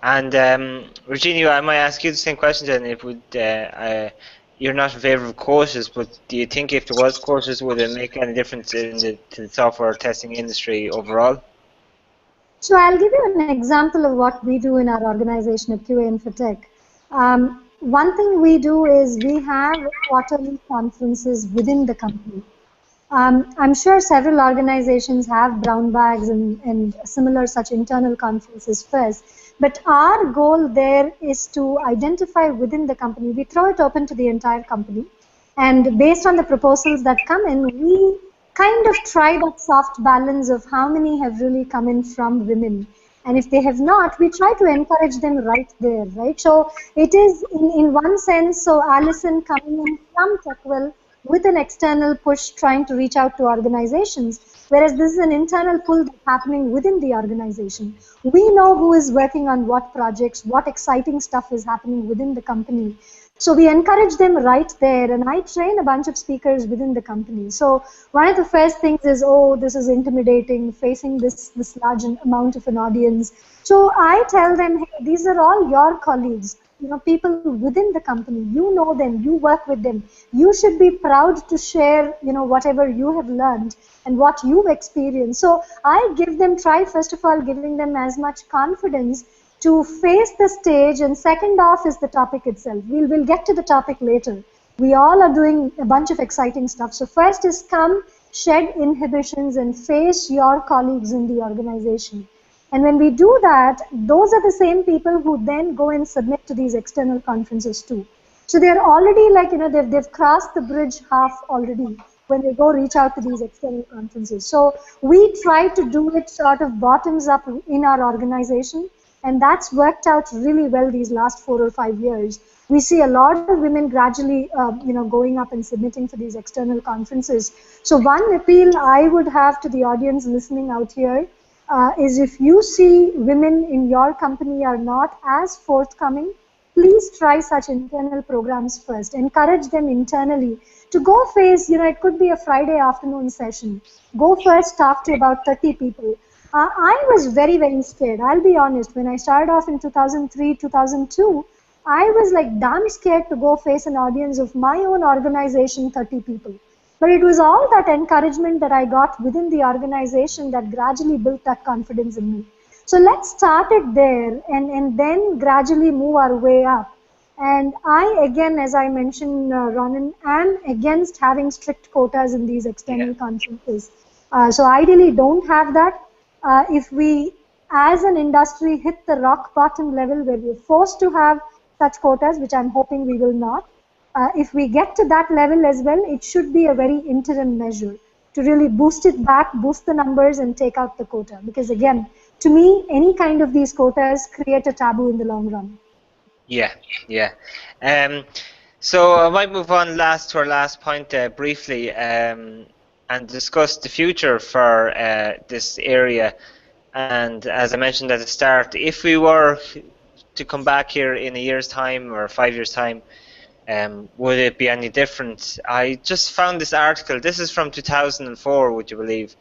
And Rajini, I might ask you the same question then. You're not in favor of quotas, but do you think if there was quotas, would it make any difference to the software testing industry overall? So I'll give you an example of what we do in our organization at QA Infotech. One thing we do is we have quarterly conferences within the company. I'm sure several organizations have brown bags and similar such internal conferences first, but our goal there is to identify within the company. We throw it open to the entire company, And based on the proposals that come in, we kind of try that soft balance of how many have really come in from women. And if they have not, we try to encourage them right there, right? So it is, in one sense, so Alison coming in from TechWell with an external push trying to reach out to organizations, whereas this is an internal pull that's happening within the organization. We know who is working on what projects, what exciting stuff is happening within the company. So we encourage them right there, and I train a bunch of speakers within the company. So one of the first things is, oh, this is intimidating, facing this large amount of an audience. So I tell them, hey, these are all your colleagues, people within the company. You know them, you work with them. You should be proud to share, whatever you have learned and what you've experienced. So I give them, try first of all giving them as much confidence to face the stage, and second off is the topic itself. We'll get to the topic later. We all are doing a bunch of exciting stuff. So first is come, shed inhibitions, and face your colleagues in the organization. And when we do that, those are the same people who then go and submit to these external conferences too. So they're already like, they've crossed the bridge half already when they go reach out to these external conferences. So we try to do it sort of bottoms up in our organization. And that's worked out really well these last 4 or 5 years. We see a lot of women gradually, going up and submitting for these external conferences. So one appeal I would have to the audience listening out here is, if you see women in your company are not as forthcoming, please try such internal programs first. Encourage them internally to go face, it could be a Friday afternoon session. Go first, talk to about 30 people. I was very, very scared. I'll be honest. When I started off in 2003, 2002, I was like damn scared to go face an audience of my own organization, 30 people. But it was all that encouragement that I got within the organization that gradually built that confidence in me. So let's start it there and then gradually move our way up. And I, again, as I mentioned, Ronan, am against having strict quotas in these external conferences. So ideally don't have that. If we, as an industry, hit the rock bottom level where we're forced to have such quotas, which I'm hoping we will not, if we get to that level as well, it should be a very interim measure to really boost it back, boost the numbers, and take out the quota. Because again, to me, any kind of these quotas create a taboo in the long run. Yeah. So I might move on to our last point briefly, and discuss the future for this area. And as I mentioned at the start, if we were to come back here in a year's time or 5 years' time, would it be any different? I just found this article. This is from 2004, would you believe?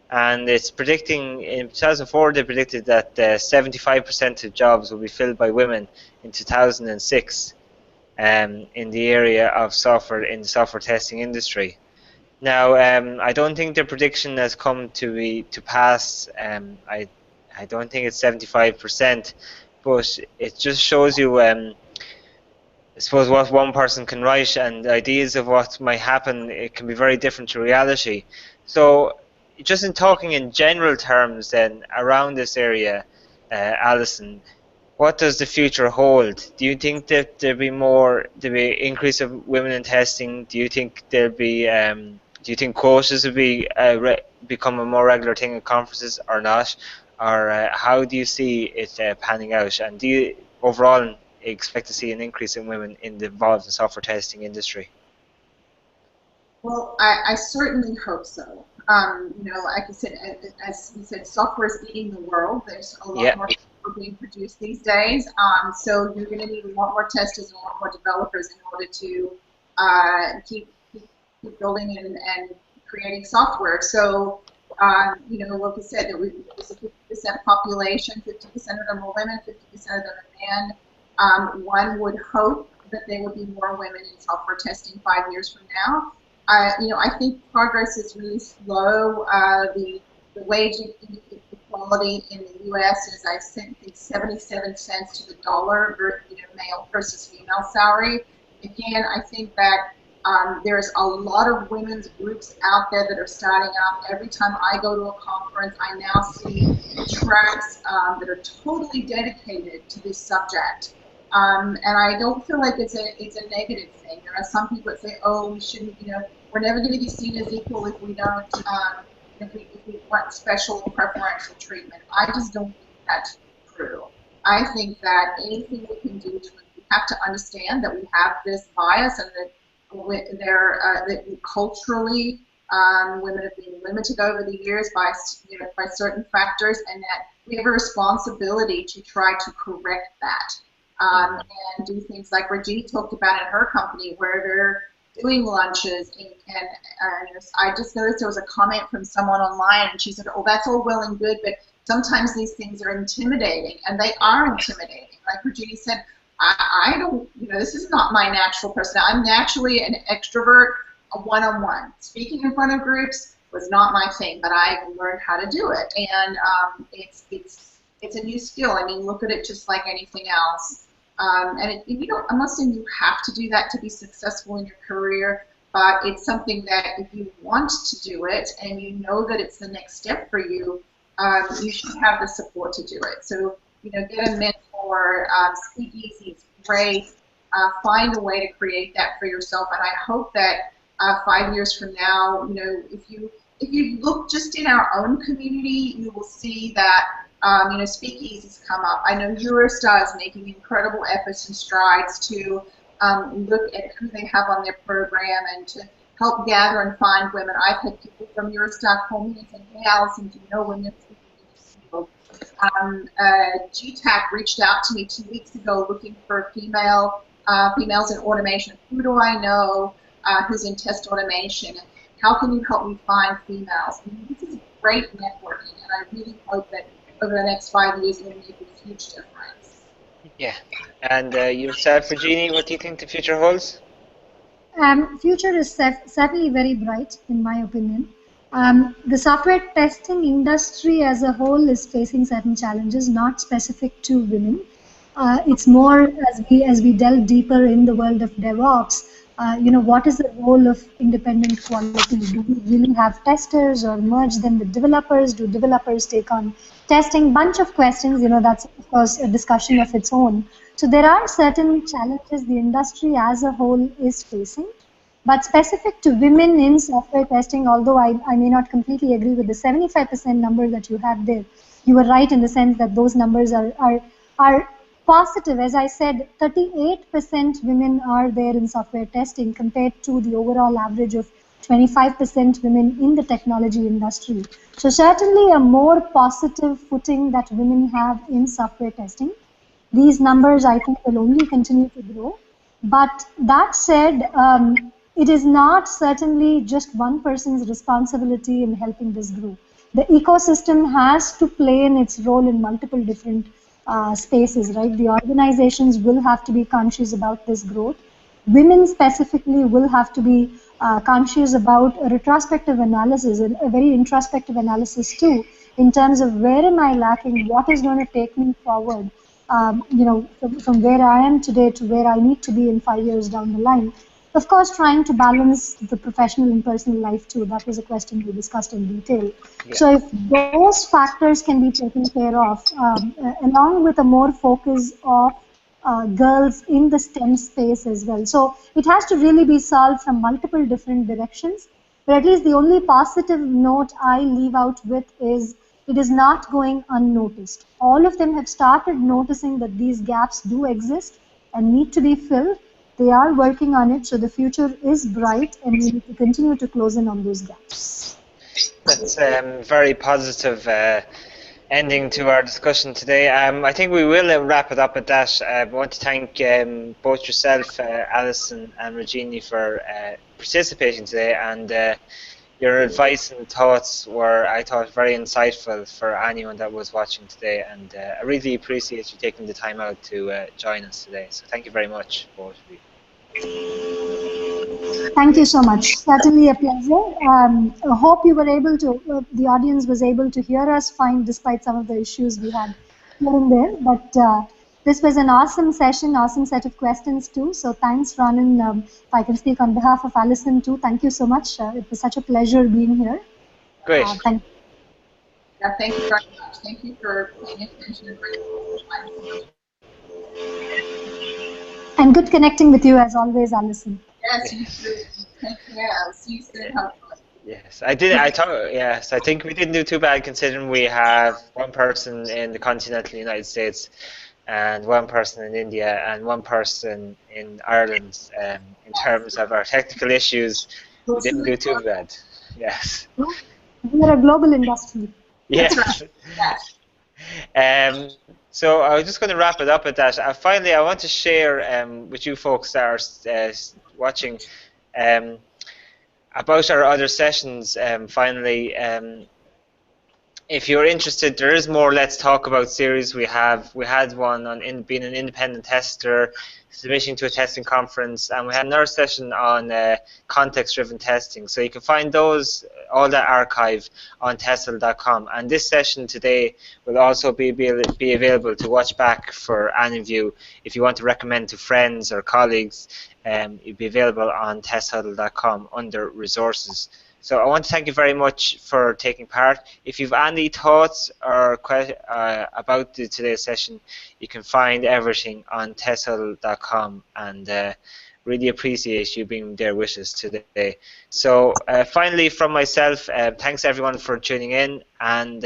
And it's predicting, in 2004 they predicted that 75% of jobs will be filled by women in 2006 in the area of software, in the software testing industry. Now, I don't think the prediction has come to pass. I don't think it's 75%, but it just shows you, I suppose, what one person can write, and ideas of what might happen. It can be very different to reality. So, just in talking in general terms, then around this area, Alison, what does the future hold? Do you think that there'll be increase of women in testing? Do you think there'll be do you think quotas will become a more regular thing at conferences or not? Or how do you see it panning out? And do you overall expect to see an increase in women involved in software testing industry? Well, I certainly hope so. Like I said, as you said, software is eating the world. There's a lot more software being produced these days. So you're going to need a lot more testers and a lot more developers in order to keep building and creating software. So, like I said, there's a 50% population, 50% of them are women, 50% of them are men. One would hope that there would be more women in software testing 5 years from now. I think progress is really slow. The wage equality in the U.S. is, I think, 77 cents to the dollar, male versus female salary. Again, I think that there's a lot of women's groups out there that are starting up. Every time I go to a conference, I now see tracks that are totally dedicated to this subject. And I don't feel like it's a negative thing. There are some people that say, oh, we shouldn't, we're never going to be seen as equal if we don't, if we want special or preferential treatment. I just don't think that's true. I think that anything we can do we have to understand that we have this bias and that culturally women have been limited over the years by certain factors, and that we have a responsibility to try to correct that. And do things like Rajini talked about in her company, where they're doing lunches. And I just noticed there was a comment from someone online, and she said, oh, that's all well and good, but sometimes these things are intimidating, and they are intimidating. Like Rajini said, I don't, this is not my natural person. I'm naturally an extrovert, a one-on-one. Speaking in front of groups was not my thing, but I learned how to do it. And it's a new skill. I mean, look at it just like anything else. And I'm not saying you have to do that to be successful in your career, but it's something that if you want to do it and you know that it's the next step for you, you should have the support to do it. So, get a mentor, speak easy, it's great. Find a way to create that for yourself. And I hope that 5 years from now, if you look just in our own community, you will see that speakeasies come up. I know Eurostar is making incredible efforts and strides to look at who they have on their program and to help gather and find women. I've had people from Eurostar call me and say, hey, Alison, do you know women speaking in this field? GTAC reached out to me 2 weeks ago looking for females in automation. Who do I know who's in test automation? And how can you help me find females? I mean, this is great networking, and I really hope that over the next 5 years, it will make a huge difference. Yeah. And yourself, Rajini, what do you think the future holds? Future is certainly very bright, in my opinion. The software testing industry as a whole is facing certain challenges, not specific to women. It's more as we delve deeper in the world of DevOps. What is the role of independent quality? Do we really have testers or merge them with developers? Do developers take on testing? Bunch of questions, that's of course a discussion of its own. So there are certain challenges the industry as a whole is facing. But specific to women in software testing, although I may not completely agree with the 75% number that you have there, you were right in the sense that those numbers are positive. As I said, 38% women are there in software testing compared to the overall average of 25% women in the technology industry. So certainly a more positive footing that women have in software testing. These numbers, I think, will only continue to grow. But that said, it is not certainly just one person's responsibility in helping this grow. The ecosystem has to play in its role in multiple different spaces, right? The organizations will have to be conscious about this growth. Women specifically will have to be conscious about a retrospective analysis, and a very introspective analysis too, in terms of where am I lacking, what is going to take me forward, from where I am today to where I need to be in 5 years down the line. Of course, trying to balance the professional and personal life too. That was a question we discussed in detail. Yeah. So if those factors can be taken care of, along with a more focus of girls in the STEM space as well. So it has to really be solved from multiple different directions. But at least the only positive note I leave out with is it is not going unnoticed. All of them have started noticing that these gaps do exist and need to be filled. They are working on it, so the future is bright, and we need to continue to close in on those gaps. That's very positive ending to our discussion today. I think we will wrap it up at that. I want to thank both yourself, Alison and Rajini, for participating today, and your advice and thoughts were, I thought, very insightful for anyone that was watching today, and I really appreciate you taking the time out to join us today. So thank you very much, both of you. Thank you so much. Certainly a pleasure. I hope you were able to, the audience was able to hear us fine despite some of the issues we had here and there. But this was an awesome session, awesome set of questions too. So thanks, Ronan. If I can speak on behalf of Alison too, thank you so much. It was such a pleasure being here. Great. Thank you. Yeah, thank you very much. Thank you for paying attention and bringing the time. good connecting with you as always, Alison. Yes, you too. Take care. I'll see you soon, hopefully. Yes, I did. I thought. Yes, I think we didn't do too bad considering we have one person in the continental United States, and one person in India, and one person in Ireland. In terms of our technical issues, we didn't do too bad. Yes. We're a global industry. Yes. Yes. So I was just going to wrap it up at that. Finally, I want to share with you folks that are watching about our other sessions. Finally, if you're interested, there is more Let's Talk About series. We had one on being an independent tester, submitting to a testing conference, and we had another session on context-driven testing. So you can find those, all that archive on testhuddle.com. And this session today will also be available to watch back for any of you. If you want to recommend to friends or colleagues, it'll be available on testhuddle.com under resources. So I want to thank you very much for taking part. If you've any thoughts or about today's session, you can find everything on testhuddle.com, and really appreciate you being there with us today. So finally, from myself, thanks everyone for tuning in. And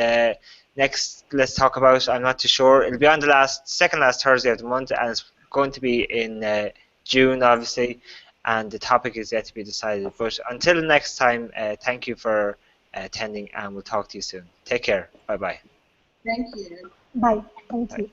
next, Let's Talk About, I'm not too sure. It'll be on the second last Thursday of the month, and it's going to be in June, obviously. And the topic is yet to be decided. But until next time, thank you for attending, and we'll talk to you soon. Take care. Bye-bye. Thank you. Bye. Thank Bye. you.